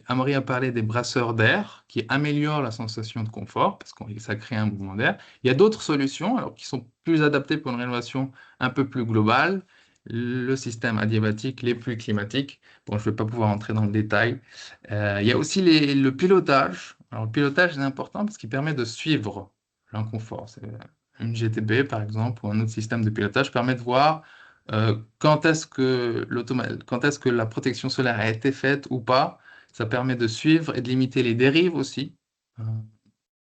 Amaury a parlé des brasseurs d'air qui améliorent la sensation de confort parce que ça crée un mouvement d'air. Il y a d'autres solutions alors, qui sont plus adaptées pour une rénovation un peu plus globale. Le système adiabatique, les pluies climatiques. Bon, je ne vais pas pouvoir entrer dans le détail. Il y a aussi le pilotage. Alors, le pilotage est important parce qu'il permet de suivre l'inconfort. Une GTB, par exemple, ou un autre système de pilotage permet de voir quand est-ce que la protection solaire a été faite ou pas. Ça permet de suivre et de limiter les dérives aussi euh,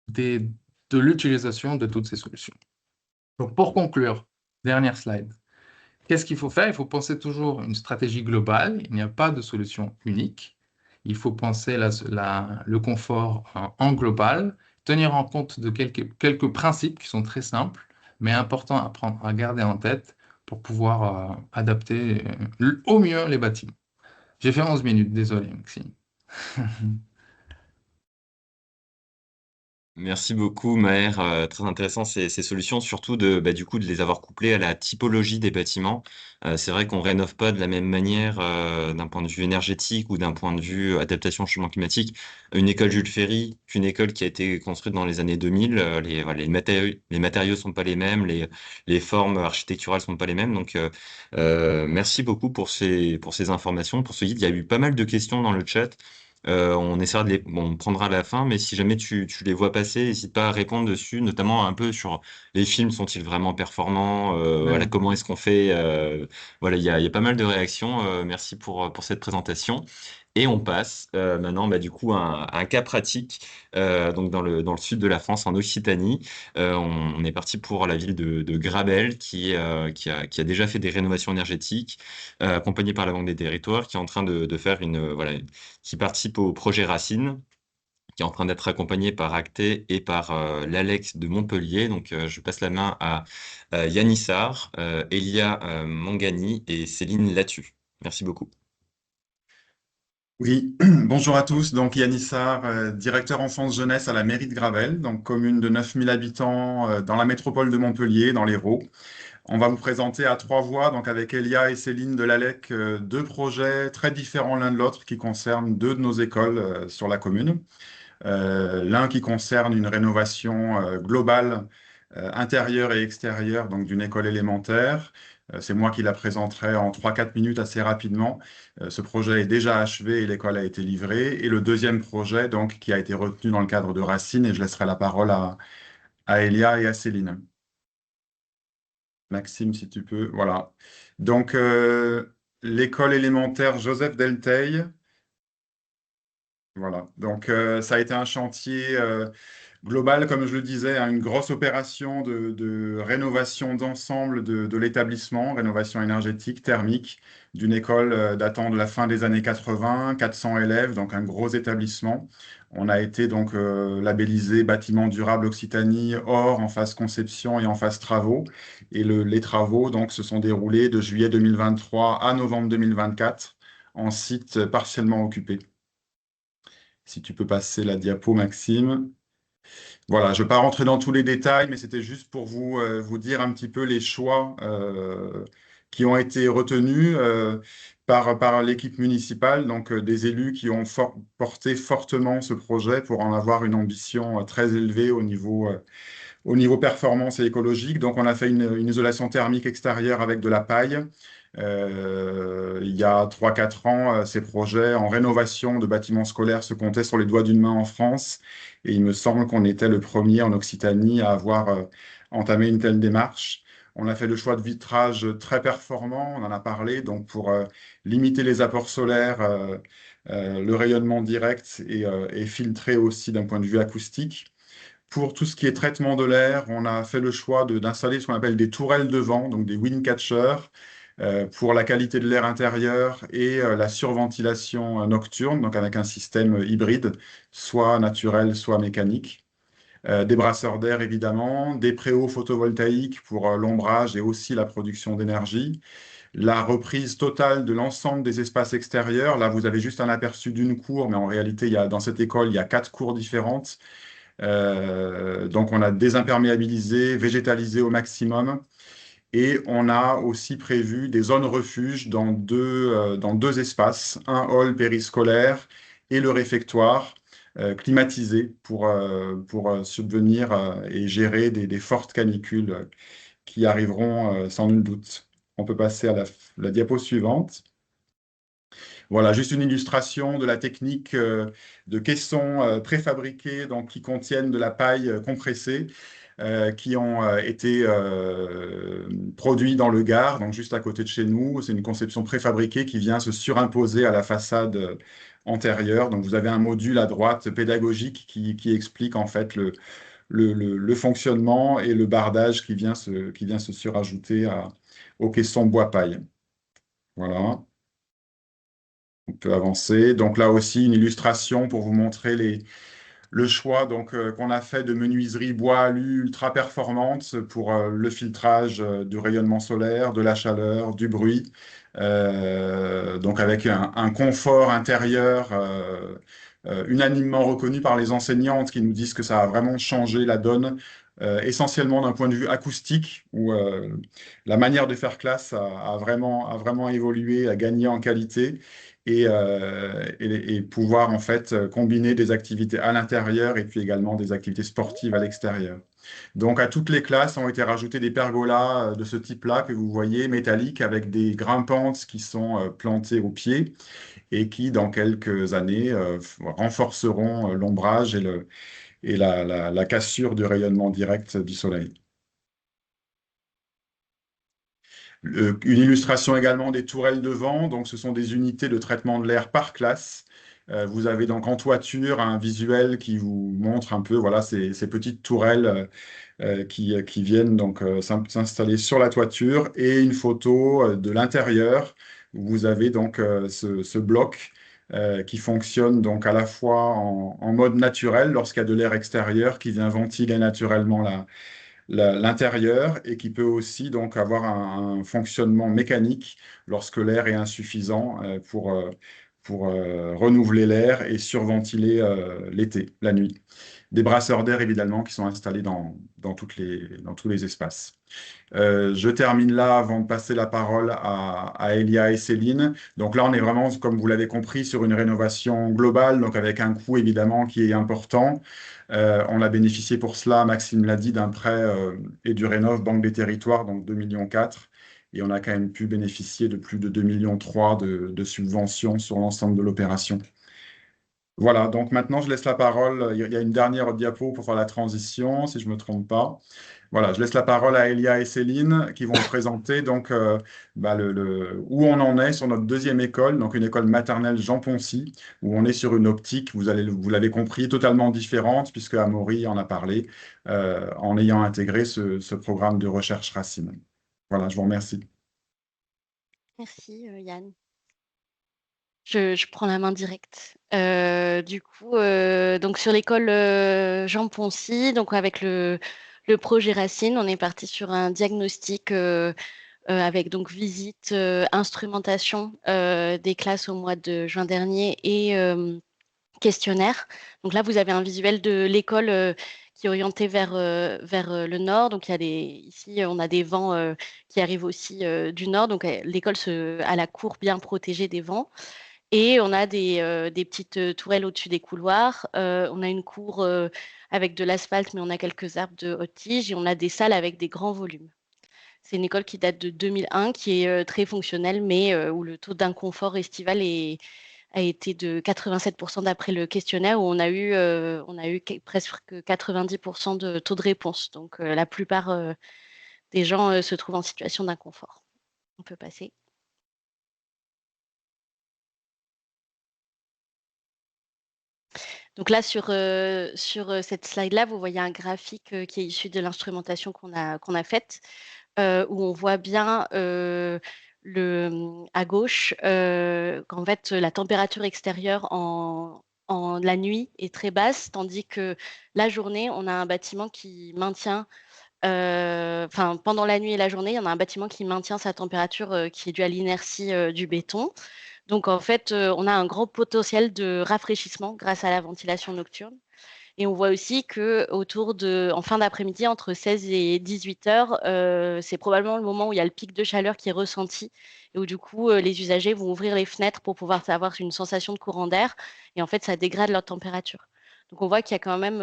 des- de l'utilisation de toutes ces solutions. Donc, pour conclure, dernière slide. Qu'est-ce qu'il faut faire? Il faut penser toujours une stratégie globale. Il n'y a pas de solution unique. Il faut penser le confort en global, tenir en compte de quelques principes qui sont très simples, mais importants à garder en tête pour pouvoir adapter au mieux les bâtiments. J'ai fait 11 minutes, désolé, Maxime. Merci beaucoup, Maher. Très intéressant ces solutions, surtout du coup, de les avoir couplées à la typologie des bâtiments. C'est vrai qu'on rénove pas de la même manière d'un point de vue énergétique ou d'un point de vue adaptation au changement climatique. Une école Jules Ferry qu'une école qui a été construite dans les années 2000. Voilà, les matériaux sont pas les mêmes, les formes architecturales sont pas les mêmes. Donc, merci beaucoup pour ces informations, pour ce guide. Il y a eu pas mal de questions dans le chat. On essaiera bon, on prendra à la fin, mais si jamais tu les vois passer, n'hésite pas à répondre dessus, notamment un peu sur les films, sont-ils vraiment performants? Voilà, Ouais. comment est-ce qu'on fait? Voilà, il y a pas mal de réactions. Merci pour cette présentation. Et on passe maintenant, du coup, à un cas pratique, donc dans le sud de la France, en Occitanie. On est parti pour la ville de Grabel, qui a déjà fait des rénovations énergétiques, accompagné par la Banque des Territoires, qui est en train de faire voilà, qui participe au projet Racine, qui est en train d'être accompagné par Acté et par l'Alex de Montpellier. Donc, je passe la main à Yanissar, Elia Mangani et Céline Latu. Merci beaucoup. Oui, bonjour à tous. Donc Yannis Sarr, directeur enfance-jeunesse à la mairie de Gravel, donc commune de 9000 habitants dans la métropole de Montpellier, dans l'Hérault. On va vous présenter à trois voix, donc avec Elia et Céline de l'ALEC, deux projets très différents l'un de l'autre qui concernent deux de nos écoles sur la commune. L'un qui concerne une rénovation globale, intérieure et extérieure, donc d'une école élémentaire. C'est moi qui la présenterai en 3-4 minutes assez rapidement. Ce projet est déjà achevé et l'école a été livrée. Et le deuxième projet, donc, qui a été retenu dans le cadre de Racine, et je laisserai la parole à Elia et à Céline. Maxime, si tu peux. Voilà. Donc, l'école élémentaire Joseph Delteil. Voilà. Donc, ça a été un chantier global, comme je le disais, hein, une grosse opération de rénovation d'ensemble de l'établissement, rénovation énergétique, thermique, d'une école datant de la fin des années 80, 400 élèves, donc un gros établissement. On a été donc labellisé bâtiment durable Occitanie, or en phase conception et en phase travaux. Et les travaux donc se sont déroulés de juillet 2023 à novembre 2024 en site partiellement occupé. Si tu peux passer la diapo, Maxime. Voilà, je ne vais pas rentrer dans tous les détails, mais c'était juste pour vous dire un petit peu les choix qui ont été retenus par l'équipe municipale, donc des élus qui ont porté fortement ce projet pour en avoir une ambition très élevée au niveau performance et écologique. Donc, on a fait une isolation thermique extérieure avec de la paille. Il y a 3-4 ans, ces projets en rénovation de bâtiments scolaires se comptaient sur les doigts d'une main en France. Et il me semble qu'on était le premier en Occitanie à avoir entamé une telle démarche. On a fait le choix de vitrage très performant, on en a parlé, donc pour limiter les apports solaires, le rayonnement direct et filtrer aussi d'un point de vue acoustique. Pour tout ce qui est traitement de l'air, on a fait le choix d'installer ce qu'on appelle des tourelles de vent, donc des wind catchers, pour la qualité de l'air intérieur et la surventilation nocturne, donc avec un système hybride, soit naturel, soit mécanique. Des brasseurs d'air, évidemment, des préaux photovoltaïques pour l'ombrage et aussi la production d'énergie. La reprise totale de l'ensemble des espaces extérieurs. Là, vous avez juste un aperçu d'une cour, mais en réalité, dans cette école, il y a 4 cours différentes. Donc, on a désimperméabilisé, végétalisé au maximum. Et on a aussi prévu des zones refuges dans deux espaces, un hall périscolaire et le réfectoire climatisé pour subvenir et gérer des fortes canicules qui arriveront sans nul doute. On peut passer à la diapo suivante. Voilà, juste une illustration de la technique de caissons préfabriqués donc, qui contiennent de la paille compressée, qui ont été produits dans le Gard, donc juste à côté de chez nous. C'est une conception préfabriquée qui vient se surimposer à la façade antérieure. Donc vous avez un module à droite pédagogique qui explique en fait le fonctionnement et le bardage qui vient se surajouter aux caissons bois-paille. Voilà. On peut avancer. Donc là aussi, une illustration pour vous montrer le choix donc, qu'on a fait de menuiserie bois alu ultra performante pour le filtrage du rayonnement solaire, de la chaleur, du bruit. Donc avec un confort intérieur unanimement reconnu par les enseignantes qui nous disent que ça a vraiment changé la donne, essentiellement d'un point de vue acoustique, où la manière de faire classe a vraiment évolué, a gagné en qualité, et pouvoir en fait combiner des activités à l'intérieur et puis également des activités sportives à l'extérieur. Donc, à toutes les classes ont été rajoutés des pergolas de ce type-là que vous voyez, métalliques, avec des grimpantes qui sont plantées au pied et qui, dans quelques années, renforceront l'ombrage et la cassure du rayonnement direct du soleil. Une illustration également des tourelles de vent. Donc, ce sont des unités de traitement de l'air par classe. Vous avez donc en toiture un visuel qui vous montre un peu voilà, ces petites tourelles qui viennent donc s'installer sur la toiture, et une photo de l'intérieur où vous avez donc ce bloc qui fonctionne donc à la fois en mode naturel lorsqu'il y a de l'air extérieur qui vient ventiler naturellement l'intérieur, et qui peut aussi donc avoir un fonctionnement mécanique lorsque l'air est insuffisant pour renouveler l'air et surventiler l'été, la nuit. Des brasseurs d'air évidemment qui sont installés dans tous les espaces. Je termine là avant de passer la parole à Elia et Céline. Donc là, on est vraiment, comme vous l'avez compris, sur une rénovation globale, donc avec un coût évidemment qui est important. On a bénéficié pour cela, Maxime l'a dit, d'un prêt et du Rénov Banque des Territoires, donc 2,4 millions. Et on a quand même pu bénéficier de plus de 2,3 millions de subventions sur l'ensemble de l'opération. Voilà, donc maintenant je laisse la parole. Il y a une dernière diapo pour faire la transition, si je ne me trompe pas. Voilà, je laisse la parole à Elia et Céline qui vont présenter donc où on en est sur notre deuxième école, donc une école maternelle Jean Poncy, où on est sur une optique, vous l'avez compris, totalement différente, puisque Amaury en a parlé, en ayant intégré ce programme de recherche Racine. Voilà, je vous remercie. Merci Yann. Je prends la main directe. Du coup, donc sur l'école Jean Poncy, donc avec le projet Racine, on est parti sur un diagnostic avec donc visite, instrumentation des classes au mois de juin dernier et questionnaire. Donc là, vous avez un visuel de l'école qui est orienté vers le nord. Donc ici, on a des vents qui arrivent aussi du nord. Donc l'école a la cour bien protégée des vents. Et on a des petites tourelles au-dessus des couloirs. On a une cour avec de l'asphalte, mais on a quelques arbres de haute tige. Et on a des salles avec des grands volumes. C'est une école qui date de 2001, qui est très fonctionnelle, mais où le taux d'inconfort estival a été de 87% d'après le questionnaire, où on a eu presque 90% de taux de réponse. Donc la plupart des gens se trouvent en situation d'inconfort. On peut passer. Donc là, sur cette slide-là, vous voyez un graphique qui est issu de l'instrumentation qu'on a faite, où on voit bien à gauche qu'en fait, la température extérieure en la nuit est très basse, tandis que la journée, on a un bâtiment qui maintient, pendant la nuit et la journée, il y en a un bâtiment qui maintient sa température qui est due à l'inertie du béton. Donc, en fait, on a un grand potentiel de rafraîchissement grâce à la ventilation nocturne. Et on voit aussi en fin d'après-midi, entre 16 et 18 heures, c'est probablement le moment où il y a le pic de chaleur qui est ressenti et où du coup, les usagers vont ouvrir les fenêtres pour pouvoir avoir une sensation de courant d'air. Et en fait, ça dégrade leur température. Donc, on voit qu'il y a quand même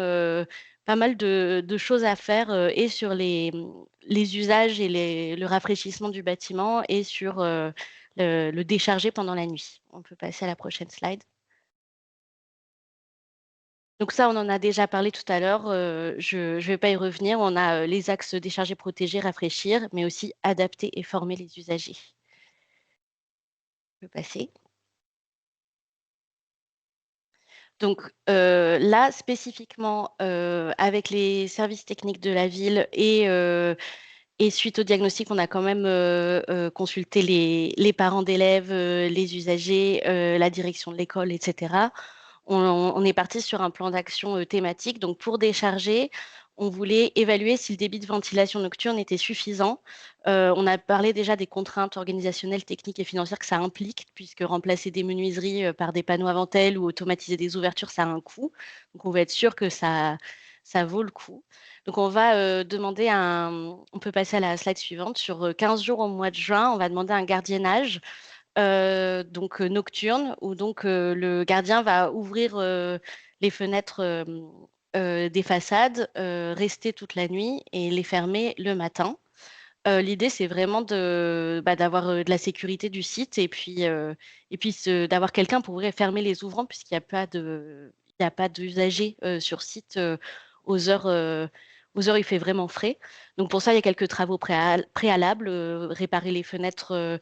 pas mal de choses à faire et sur les usages et le rafraîchissement du bâtiment et sur le décharger pendant la nuit. On peut passer à la prochaine slide. Donc ça, on en a déjà parlé tout à l'heure, je ne vais pas y revenir. On a les axes décharger, protéger, rafraîchir, mais aussi adapter et former les usagers. Je peux passer. Donc là, spécifiquement, avec les services techniques de la ville et suite au diagnostic, on a quand même consulté les parents d'élèves, les usagers, la direction de l'école, etc. On est parti sur un plan d'action thématique. Donc, pour décharger, on voulait évaluer si le débit de ventilation nocturne était suffisant. On a parlé déjà des contraintes organisationnelles, techniques et financières que ça implique, puisque remplacer des menuiseries par des panneaux à ventelle ou automatiser des ouvertures, ça a un coût. Donc on va être sûr que ça vaut le coup. Donc on va demander on peut passer à la slide suivante. Sur 15 jours au mois de juin, on va demander un gardiennage donc nocturne, où donc le gardien va ouvrir les fenêtres des façades, rester toute la nuit et les fermer le matin. L'idée, c'est vraiment d'avoir de la sécurité du site et puis d'avoir quelqu'un pour ouvrir et fermer les ouvrants puisqu'il n'y a pas il n'y a pas d'usagers sur site aux heures où il fait vraiment frais. Donc pour ça, il y a quelques travaux préalables, réparer les fenêtres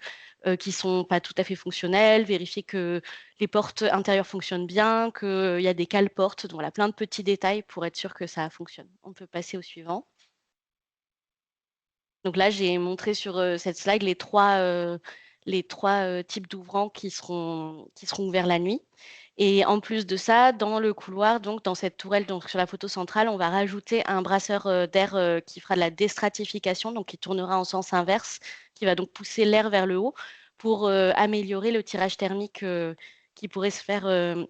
qui sont pas tout à fait fonctionnelles, vérifier que les portes intérieures fonctionnent bien, qu'il y a des cale-portes, donc voilà, plein de petits détails pour être sûr que ça fonctionne. On peut passer au suivant. Donc là, j'ai montré sur cette slide les trois types d'ouvrants qui seront ouverts la nuit. Et en plus de ça, dans le couloir, donc dans cette tourelle, donc sur la photo centrale, on va rajouter un brasseur d'air qui fera de la déstratification, donc qui tournera en sens inverse, qui va donc pousser l'air vers le haut pour améliorer le tirage thermique qui pourrait se faire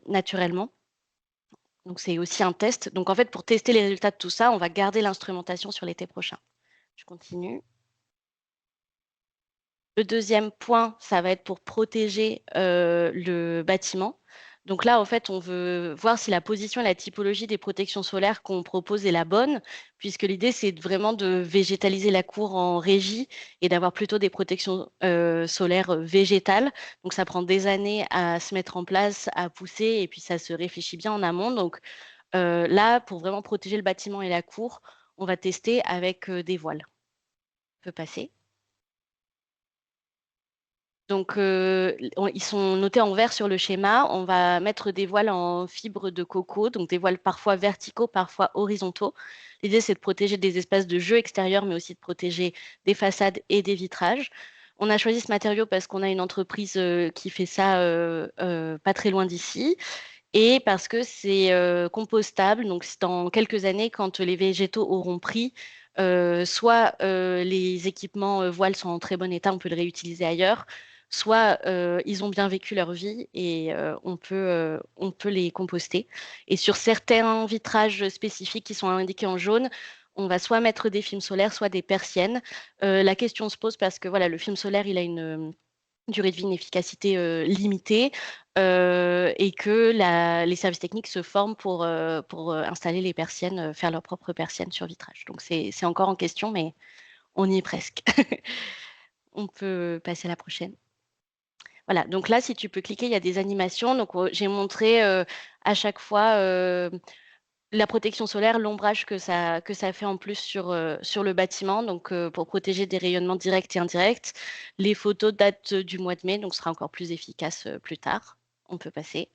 naturellement. Donc c'est aussi un test. Donc en fait, pour tester les résultats de tout ça, on va garder l'instrumentation sur l'été prochain. Je continue. Le deuxième point, ça va être pour protéger le bâtiment. Donc là, en fait, on veut voir si la position et la typologie des protections solaires qu'on propose est la bonne, puisque l'idée, c'est vraiment de végétaliser la cour en régie et d'avoir plutôt des protections solaires végétales. Donc ça prend des années à se mettre en place, à pousser, et puis ça se réfléchit bien en amont. Donc là, pour vraiment protéger le bâtiment et la cour, on va tester avec des voiles. On peut passer. Donc, ils sont notés en vert sur le schéma. On va mettre des voiles en fibre de coco, donc des voiles parfois verticaux, parfois horizontaux. L'idée, c'est de protéger des espaces de jeu extérieurs, mais aussi de protéger des façades et des vitrages. On a choisi ce matériau parce qu'on a une entreprise qui fait ça pas très loin d'ici et parce que c'est compostable. Donc, dans quelques années, quand les végétaux auront pris, soit les équipements voiles sont en très bon état, on peut le réutiliser ailleurs, soit ils ont bien vécu leur vie et on peut les composter. Et sur certains vitrages spécifiques qui sont indiqués en jaune, on va soit mettre des films solaires, soit des persiennes. La question se pose parce que voilà, le film solaire, il a une durée de vie, une efficacité limitée et que les services techniques se forment pour installer les persiennes, faire leurs propres persiennes sur vitrage. Donc c'est encore en question, mais on y est presque. On peut passer à la prochaine. Voilà, donc là, si tu peux cliquer, il y a des animations. Donc j'ai montré à chaque fois la protection solaire, l'ombrage que ça fait en plus sur le bâtiment, donc pour protéger des rayonnements directs et indirects. Les photos datent du mois de mai, donc ce sera encore plus efficace plus tard. On peut passer.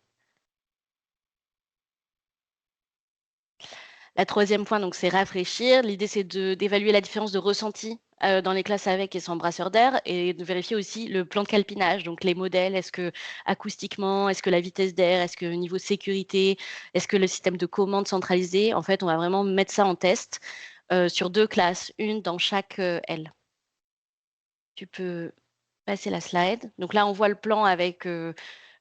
La troisième point, donc, c'est rafraîchir. L'idée, c'est d'évaluer la différence de ressenti dans les classes avec et sans brasseur d'air et de vérifier aussi le plan de calpinage, donc les modèles, est-ce que acoustiquement, est-ce que la vitesse d'air, est-ce que niveau sécurité, est-ce que le système de commande centralisé, en fait, on va vraiment mettre ça en test sur 2 classes, une dans chaque aile. Tu peux passer la slide. Donc là, on voit le plan avec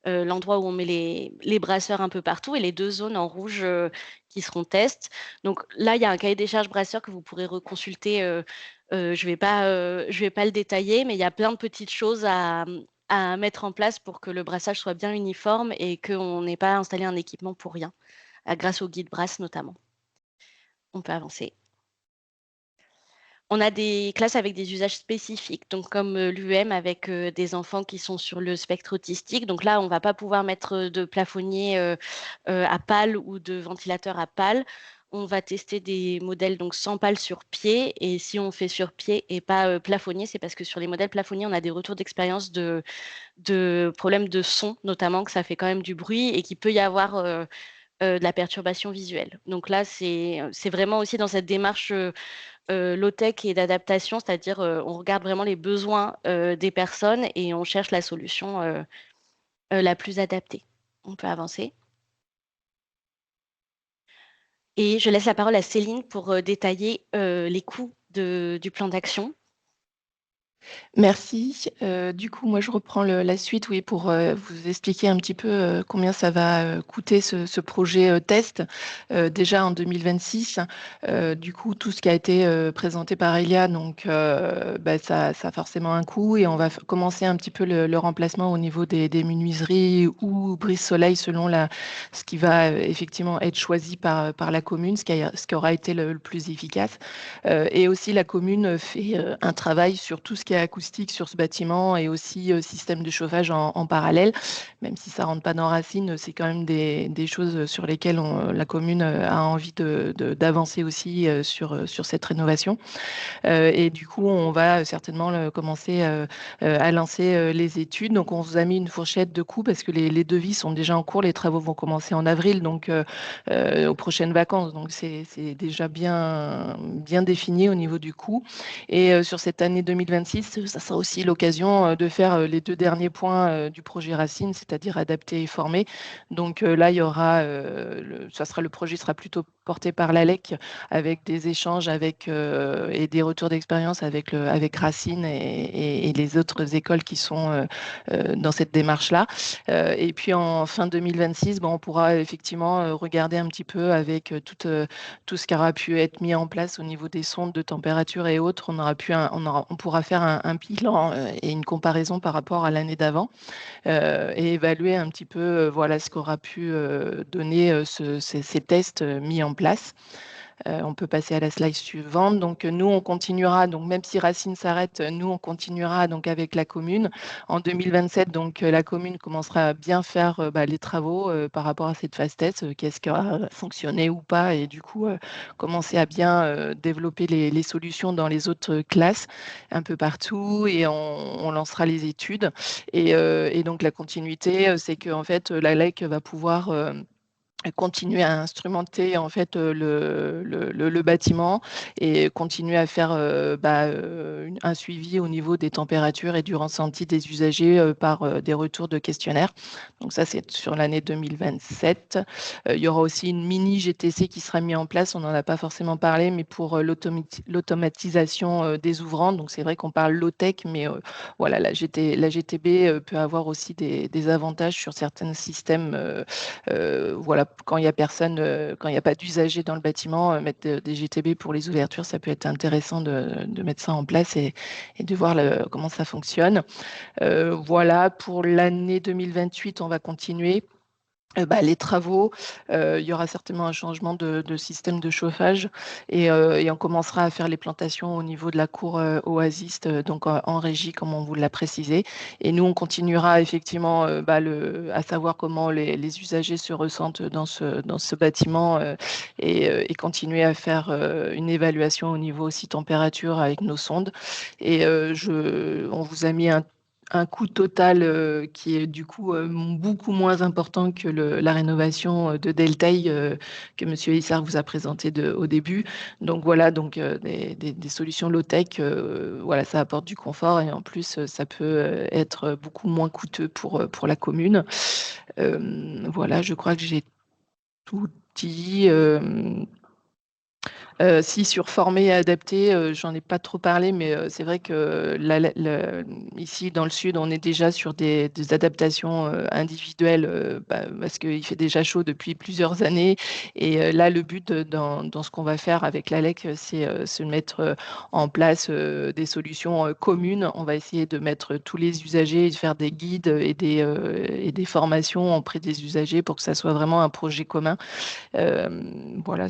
l'endroit où on met les brasseurs un peu partout et les 2 zones en rouge qui seront test. Donc là, il y a un cahier des charges brasseur que vous pourrez reconsulter. Je vais pas le détailler, mais il y a plein de petites choses à mettre en place pour que le brassage soit bien uniforme et qu'on n'ait pas installé un équipement pour rien, grâce au guide brasse notamment. On peut avancer. On a des classes avec des usages spécifiques, donc comme l'UM avec des enfants qui sont sur le spectre autistique. Donc là, on ne va pas pouvoir mettre de plafonnier à pales ou de ventilateur à pales. On va tester des modèles donc sans pales sur pied. Et si on fait sur pied et pas plafonnier, c'est parce que sur les modèles plafonniers, on a des retours d'expérience de problèmes de son, notamment que ça fait quand même du bruit et qu'il peut y avoir de la perturbation visuelle. Donc là, c'est vraiment aussi dans cette démarche low-tech et d'adaptation, c'est-à-dire on regarde vraiment les besoins des personnes et on cherche la solution la plus adaptée. On peut avancer. Et je laisse la parole à Céline pour détailler les coûts du plan d'action. Merci. Du coup, moi, je reprends la suite, oui, pour vous expliquer un petit peu combien ça va coûter ce projet test. Déjà en 2026, du coup, tout ce qui a été présenté par Elia, donc ça a forcément un coût et on va commencer un petit peu le remplacement au niveau des menuiseries ou brise-soleil selon ce qui va effectivement être choisi par la commune, ce qui aura été le plus efficace. Et aussi, la commune fait un travail sur tout ce qui est acoustique sur ce bâtiment et aussi système de chauffage en parallèle. Même si ça ne rentre pas dans Racine, c'est quand même des choses sur lesquelles la commune a envie d'avancer aussi sur cette rénovation. Et du coup, on va certainement commencer à lancer les études. Donc, on vous a mis une fourchette de coûts parce que les devis sont déjà en cours. Les travaux vont commencer en avril, donc aux prochaines vacances. Donc, c'est déjà bien défini au niveau du coût. Et sur cette année 2026, ça sera aussi l'occasion de faire les 2 derniers points du projet Racine, c'est-à-dire adapter et former. Donc là, il y aura, le projet sera plutôt porté par l'ALEC avec des échanges et des retours d'expérience avec Racine et les autres écoles qui sont dans cette démarche-là. Et puis en fin 2026, on pourra effectivement regarder un petit peu avec tout ce qui aura pu être mis en place au niveau des sondes de température et autres. On pourra faire un bilan et une comparaison par rapport à l'année d'avant et évaluer un petit peu voilà, ce qu'aura pu donner ces tests mis en place. On peut passer à la slide suivante. Donc, nous, on continuera. Donc, même si Racine s'arrête, nous, on continuera donc avec la commune. En 2027, donc, la commune commencera à bien faire les travaux par rapport à cette phase test. Qu'est-ce qui a fonctionné ou pas? Et du coup, commencer à bien développer les solutions dans les autres classes un peu partout. Et on lancera les études. Et donc, la continuité, c'est qu'en fait, la LEC va pouvoir continuer à instrumenter en fait le bâtiment et continuer à faire un suivi au niveau des températures et du ressenti des usagers par des retours de questionnaires. Donc ça, c'est sur l'année 2027. Il y aura aussi une mini GTC qui sera mise en place. On n'en a pas forcément parlé, mais pour l'automatisation des ouvrants. Donc c'est vrai qu'on parle low-tech, mais voilà, la GTB peut avoir aussi des avantages sur certains systèmes voilà, quand il n'y a personne, quand il n'y a pas d'usagers dans le bâtiment, mettre des GTB pour les ouvertures, ça peut être intéressant de mettre ça en place et de voir comment ça fonctionne. Voilà, pour l'année 2028, on va continuer. Les travaux, il y aura certainement un changement de système de chauffage et on commencera à faire les plantations au niveau de la cour oasiste, donc en régie, comme on vous l'a précisé. Et nous, on continuera effectivement à savoir comment les usagers se ressentent dans ce bâtiment et continuer à faire une évaluation au niveau aussi température avec nos sondes. Et on vous a mis un coût total qui est du coup beaucoup moins important que la rénovation de Deltaï que M. Issard vous a présenté au début. Donc voilà, donc, des solutions low-tech, voilà, ça apporte du confort et en plus, ça peut être beaucoup moins coûteux pour la commune. Voilà, je crois que j'ai tout dit. Si sur former et adapter, j'en ai pas trop parlé, mais c'est vrai que ici dans le sud, on est déjà sur des adaptations individuelles parce qu'il fait déjà chaud depuis plusieurs années. Et là, le but dans ce qu'on va faire avec l'ALEC, c'est se mettre en place des solutions communes. On va essayer de mettre tous les usagers, de faire des guides et des formations auprès des usagers pour que ça soit vraiment un projet commun. Voilà,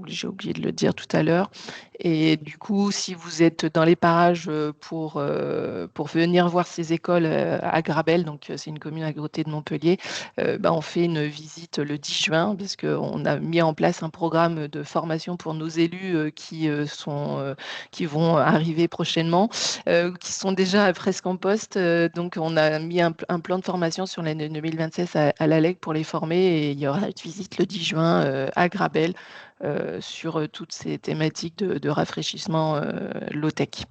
j'ai oublié de le dire tout à l'heure. Et du coup, si vous êtes dans les parages pour venir voir ces écoles à Grabel, donc c'est une commune à côté de Montpellier, on fait une visite le 10 juin parce qu'on a mis en place un programme de formation pour nos élus qui vont arriver prochainement, qui sont déjà presque en poste. Donc, on a mis un plan de formation sur l'année 2026 à l'ALEC pour les former et il y aura une visite le 10 juin à Grabel sur toutes ces thématiques de rafraîchissement low-tech.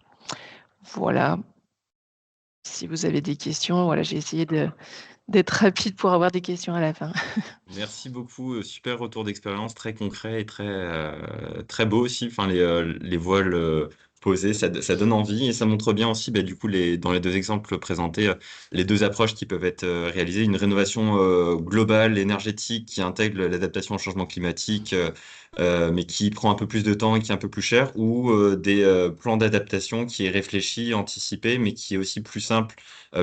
Voilà. Si vous avez des questions, voilà, j'ai essayé d'être rapide pour avoir des questions à la fin. Merci beaucoup, super retour d'expérience, très concret et très beau aussi. Enfin, les voiles posées, ça donne envie et ça montre bien aussi, bah, du coup, dans les deux exemples présentés, les deux approches qui peuvent être réalisées. Une rénovation globale, énergétique, qui intègre l'adaptation au changement climatique, mais qui prend un peu plus de temps et qui est un peu plus cher, ou des plans d'adaptation qui est réfléchi, anticipé, mais qui est aussi plus simple,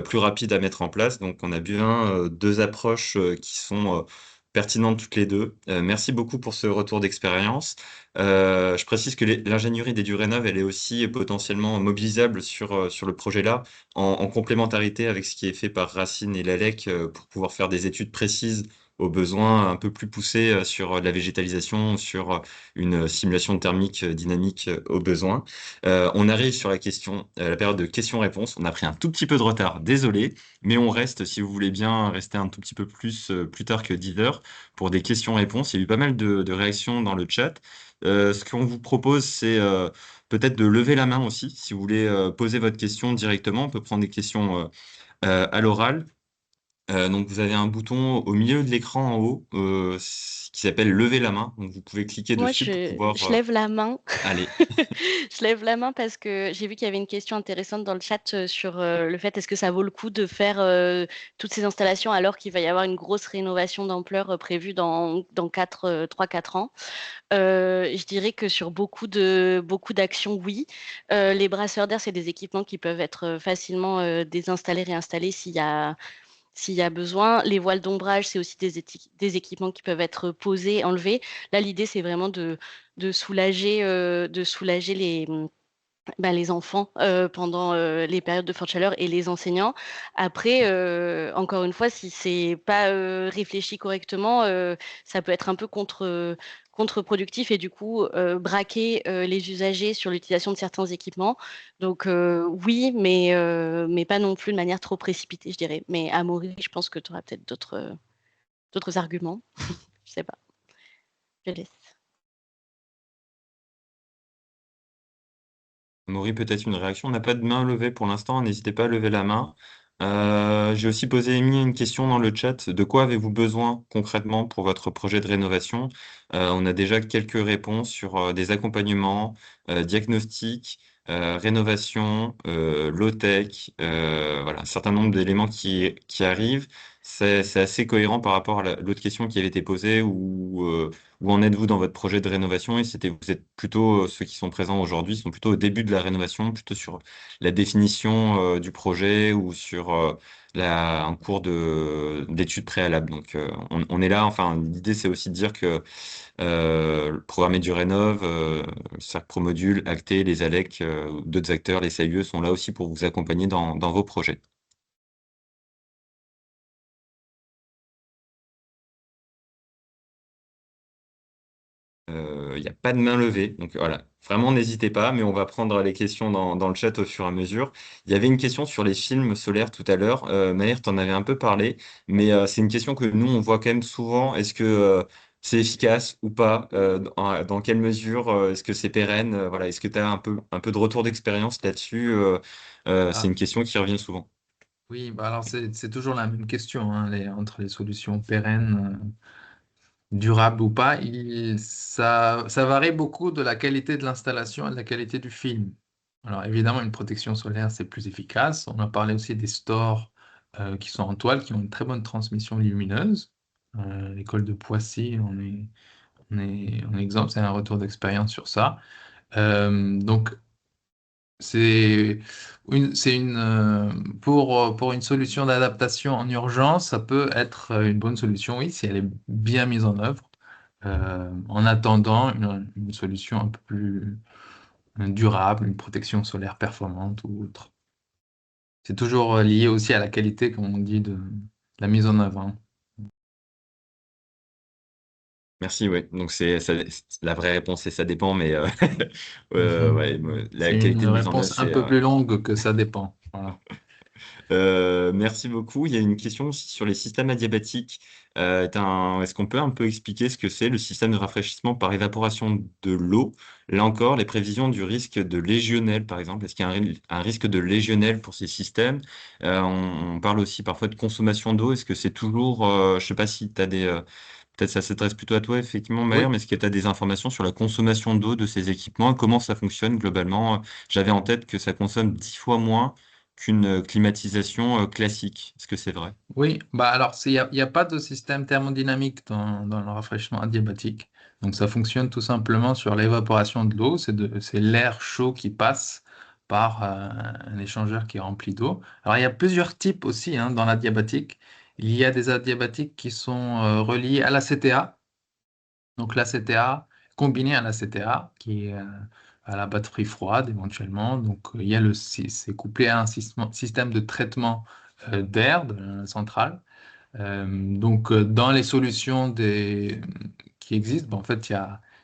plus rapide à mettre en place. Donc, on a bien deux approches qui sont pertinentes toutes les deux. Merci beaucoup pour ce retour d'expérience. Je précise que l'ingénierie des Durénov, elle est aussi potentiellement mobilisable sur le projet-là, en complémentarité avec ce qui est fait par Racine et l'ALEC pour pouvoir faire des études précises aux besoins un peu plus poussés sur la végétalisation, sur une simulation thermique dynamique aux besoins. On arrive sur la période de questions-réponses. On a pris un tout petit peu de retard, désolé, mais on reste, si vous voulez bien, rester un tout petit peu plus tard que 10 heures pour des questions-réponses. Il y a eu pas mal de réactions dans le chat. Ce qu'on vous propose, c'est peut-être de lever la main aussi. Si vous voulez poser votre question directement, on peut prendre des questions à l'oral. Donc vous avez un bouton au milieu de l'écran en haut qui s'appelle lever la main. Donc vous pouvez cliquer Moi, dessus pour pouvoir je lève la main. aller. Je lève la main parce que j'ai vu qu'il y avait une question intéressante dans le chat sur le fait est-ce que ça vaut le coup de faire toutes ces installations alors qu'il va y avoir une grosse rénovation d'ampleur prévue dans 3-4 ans. Je dirais que sur beaucoup d'actions, oui. Les brasseurs d'air, c'est des équipements qui peuvent être facilement désinstallés, réinstallés s'il y a besoin. Les voiles d'ombrage, c'est aussi des équipements qui peuvent être posés, enlevés. Là, l'idée, c'est vraiment de soulager les enfants pendant les périodes de forte chaleur et les enseignants. Après, encore une fois, si c'est pas réfléchi correctement, ça peut être un peu contre-productif et du coup braquer les usagers sur l'utilisation de certains équipements. Donc oui, mais pas non plus de manière trop précipitée, je dirais. Mais Amaury, je pense que tu auras peut-être d'autres arguments. Je sais pas. Je laisse. Maury, peut-être une réaction. On n'a pas de main levée pour l'instant. N'hésitez pas à lever la main. J'ai aussi mis une question dans le chat. De quoi avez-vous besoin concrètement pour votre projet de rénovation? On a déjà quelques réponses sur des accompagnements, diagnostics, rénovation, low-tech, voilà, un certain nombre d'éléments qui arrivent. C'est assez cohérent par rapport à l'autre question qui avait été posée où en êtes-vous dans votre projet de rénovation? Et vous êtes plutôt, ceux qui sont présents aujourd'hui sont plutôt au début de la rénovation, plutôt sur la définition du projet ou sur un cours d'études préalables. Donc, on est là. Enfin, l'idée, c'est aussi de dire que le programme du Rénov, le Cercle Promodule, Acté, les ALEC, d'autres acteurs, les CIE sont là aussi pour vous accompagner dans vos projets. Il n'y a pas de main levée. Donc voilà, vraiment n'hésitez pas, mais on va prendre les questions dans le chat au fur et à mesure. Il y avait une question sur les films solaires tout à l'heure. Maher, t'en avais un peu parlé, mais c'est une question que nous, on voit quand même souvent. Est-ce que c'est efficace ou pas? Dans quelle mesure est-ce que c'est pérenne? Voilà, est-ce que tu as un peu de retour d'expérience là-dessus? C'est Ah, une question qui revient souvent. oui, bah alors c'est toujours la même question, hein, entre les solutions pérennes, durables ou pas. Ça varie beaucoup de la qualité de l'installation et de la qualité du film. Alors évidemment, une protection solaire, c'est plus efficace. On a parlé aussi des stores qui sont en toile, qui ont une très bonne transmission lumineuse. L'école de Poissy, on est exemple, c'est un retour d'expérience sur ça. Donc, c'est pour une solution d'adaptation en urgence, ça peut être une bonne solution, oui, si elle est bien mise en œuvre, en attendant une solution un peu plus durable, une protection solaire performante ou autre. C'est toujours lié aussi à la qualité, comme on dit, de la mise en œuvre, hein. Merci, ouais. Donc la vraie réponse, c'est ça dépend, mais ouais, C'est la qualité une de mise en œuvre, réponse un c'est peu plus longue que ça dépend. Voilà. Merci beaucoup. Il y a une question aussi sur les systèmes adiabatiques. Est-ce qu'on peut un peu expliquer ce que c'est le système de rafraîchissement par évaporation de l'eau? Là encore, les prévisions du risque de légionnelle, par exemple. Est-ce qu'il y a un risque de légionnelle pour ces systèmes? On parle aussi parfois de consommation d'eau. Est-ce que c'est toujours, je ne sais pas si tu as peut-être ça s'adresse plutôt à toi, effectivement, Maher, Oui, mais est-ce que tu as des informations sur la consommation d'eau de ces équipements? Comment ça fonctionne globalement? J'avais en tête que ça consomme 10 fois moins qu'une climatisation classique. Est-ce que c'est vrai? oui. Bah alors, y a pas de système thermodynamique dans le rafraîchissement adiabatique. Donc, ça fonctionne tout simplement sur l'évaporation de l'eau. C'est l'air chaud qui passe par un échangeur qui est rempli d'eau. Alors, il y a plusieurs types aussi hein, dans l'adiabatique. Il y a des adiabatiques qui sont reliés à la CTA. Donc, la CTA combiné à la CTA, qui est à la batterie froide éventuellement. Donc, il y a c'est couplé à un système de traitement d'air de la centrale. Dans les solutions qui existent, en fait,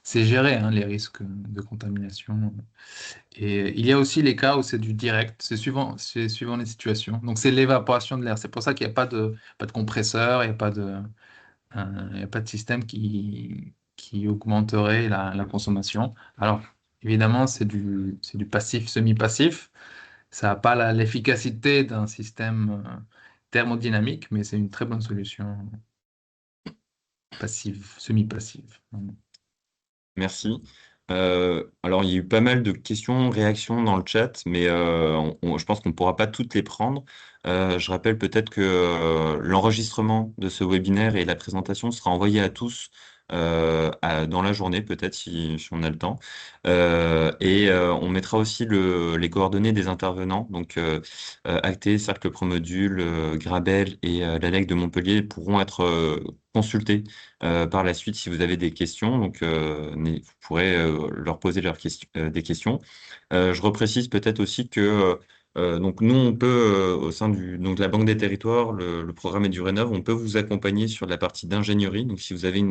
c'est géré, hein, les risques de contamination. Et il y a aussi les cas où c'est du direct, c'est suivant les situations. Donc, c'est l'évaporation de l'air. C'est pour ça qu'il n'y a pas de compresseur, il n'y a pas il y a pas de système qui augmenterait la consommation. Alors, évidemment, c'est du passif, semi-passif. Ça n'a pas l'efficacité d'un système thermodynamique, mais c'est une très bonne solution passive, semi-passive. Merci. Alors, il y a eu pas mal de questions, réactions dans le chat, mais je pense qu'on ne pourra pas toutes les prendre. Je rappelle peut-être que l'enregistrement de ce webinaire et la présentation sera envoyé à tous dans la journée, peut-être si on a le temps. On mettra aussi les coordonnées des intervenants. Donc, Acté, Cercle Promodule, Grabel et l'ALEC de Montpellier pourront être consultés par la suite si vous avez des questions. Donc, vous pourrez leur poser des questions. Je reprécise peut-être aussi que donc nous, on peut, au sein donc de la Banque des Territoires, le programme EduRénov, on peut vous accompagner sur la partie d'ingénierie. Donc, si vous avez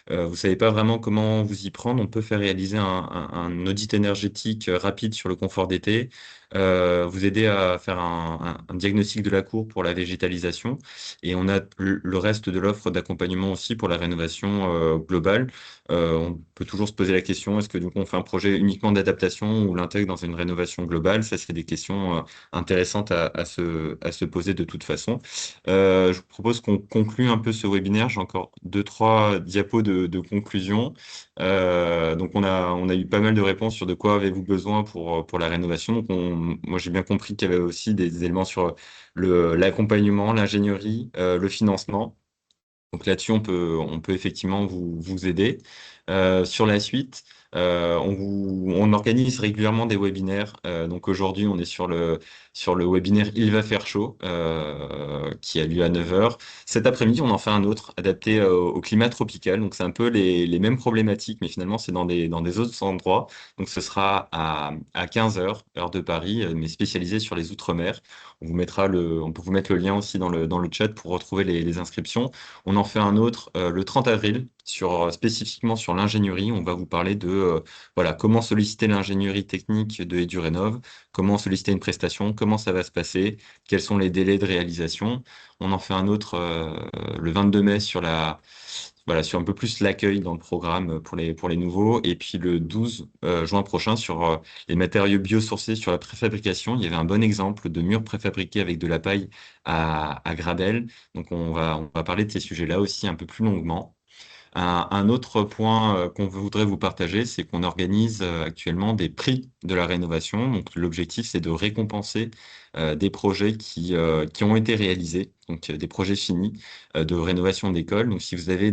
vous savez pas vraiment comment vous y prendre, on peut faire réaliser un audit énergétique rapide sur le confort d'été, vous aider à faire un diagnostic de la cour pour la végétalisation, et on a le reste de l'offre d'accompagnement aussi pour la rénovation globale. On peut toujours se poser la question, est-ce que du coup on fait un projet uniquement d'adaptation ou l'intègre dans une rénovation globale? Ça, c'est des questions intéressantes à se poser de toute façon. Je vous propose qu'on conclue un peu ce webinaire. J'ai encore deux, trois diapos de conclusion. Donc, on a eu pas mal de réponses sur de quoi avez-vous besoin pour la rénovation. Donc, moi, j'ai bien compris qu'il y avait aussi des éléments sur l'accompagnement, l'ingénierie, le financement. Donc là-dessus, on peut effectivement vous aider. Sur la suite, on organise régulièrement des webinaires. Donc aujourd'hui, on est sur le webinaire Il va faire chaud, qui a lieu à 9 heures. Cet après-midi, on en fait un autre adapté au climat tropical. Donc c'est un peu les mêmes problématiques, mais finalement, c'est dans des autres endroits. Donc ce sera à 15 heures, heure de Paris, mais spécialisé sur les Outre-mer. On peut vous mettre le lien aussi dans le chat pour retrouver les inscriptions. On en fait un autre le 30 avril, spécifiquement sur l'ingénierie. On va vous parler de voilà, comment solliciter l'ingénierie technique de EduRénov, comment solliciter une prestation, comment ça va se passer, quels sont les délais de réalisation. On en fait un autre le 22 mai voilà, sur un peu plus l'accueil dans le programme pour les nouveaux. Et puis le 12 juin prochain sur les matériaux biosourcés sur la préfabrication. Il y avait un bon exemple de mur préfabriqué avec de la paille à Gradel. Donc on va parler de ces sujets-là aussi un peu plus longuement. Un autre point qu'on voudrait vous partager, c'est qu'on organise actuellement des prix de la rénovation. Donc l'objectif, c'est de récompenser des projets qui ont été réalisés, donc des projets finis de rénovation d'école. Donc si vous avez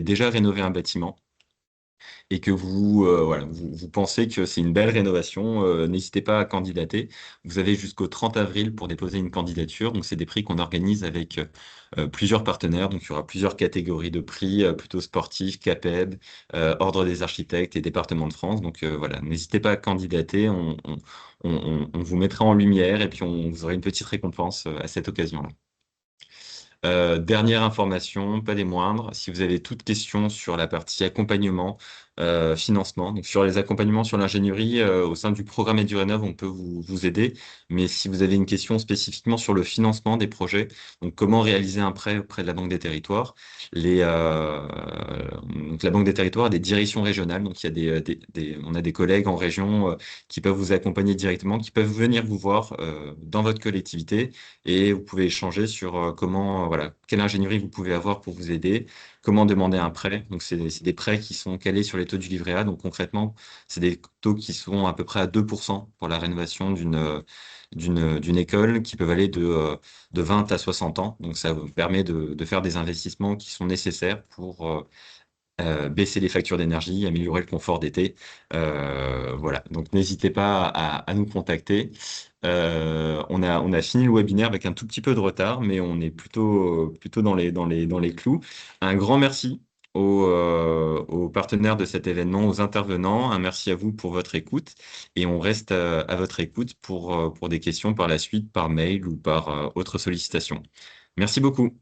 déjà rénové un bâtiment, et que vous pensez que c'est une belle rénovation, n'hésitez pas à candidater. Vous avez jusqu'au 30 avril pour déposer une candidature. Donc, c'est des prix qu'on organise avec plusieurs partenaires. Donc, il y aura plusieurs catégories de prix, plutôt sportifs, CAPEB, Ordre des architectes et Département de France. Donc, voilà, n'hésitez pas à candidater. On vous mettra en lumière et puis vous aurez une petite récompense à cette occasion-là. Dernière information, pas des moindres, si vous avez toute question sur la partie accompagnement, financement. Donc, sur les accompagnements sur l'ingénierie, au sein du programme EduRénov, on peut vous aider. Mais si vous avez une question spécifiquement sur le financement des projets, donc comment réaliser un prêt auprès de la Banque des Territoires, donc la Banque des Territoires a des directions régionales. Donc, il y a on a des collègues en région qui peuvent vous accompagner directement, qui peuvent venir vous voir dans votre collectivité et vous pouvez échanger sur voilà, quelle ingénierie vous pouvez avoir pour vous aider, comment demander un prêt. Donc, c'est des prêts qui sont calés sur les taux du livret A. Donc, concrètement, c'est des taux qui sont à peu près à 2% pour la rénovation d'une école, qui peuvent aller de 20 à 60 ans. Donc, ça vous permet de faire des investissements qui sont nécessaires pour baisser les factures d'énergie, améliorer le confort d'été. Voilà, donc n'hésitez pas à nous contacter. On a fini le webinaire avec un tout petit peu de retard, mais on est plutôt dans les clous. Un grand merci aux partenaires de cet événement, aux intervenants. Un merci à vous pour votre écoute et on reste à votre écoute pour des questions par la suite, par mail ou par autre sollicitation. Merci beaucoup.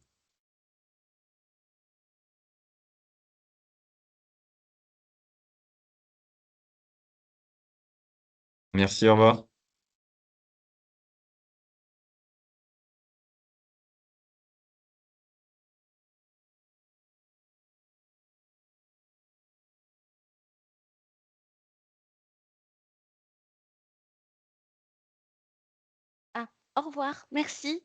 Merci, au revoir. Ah, au revoir, merci.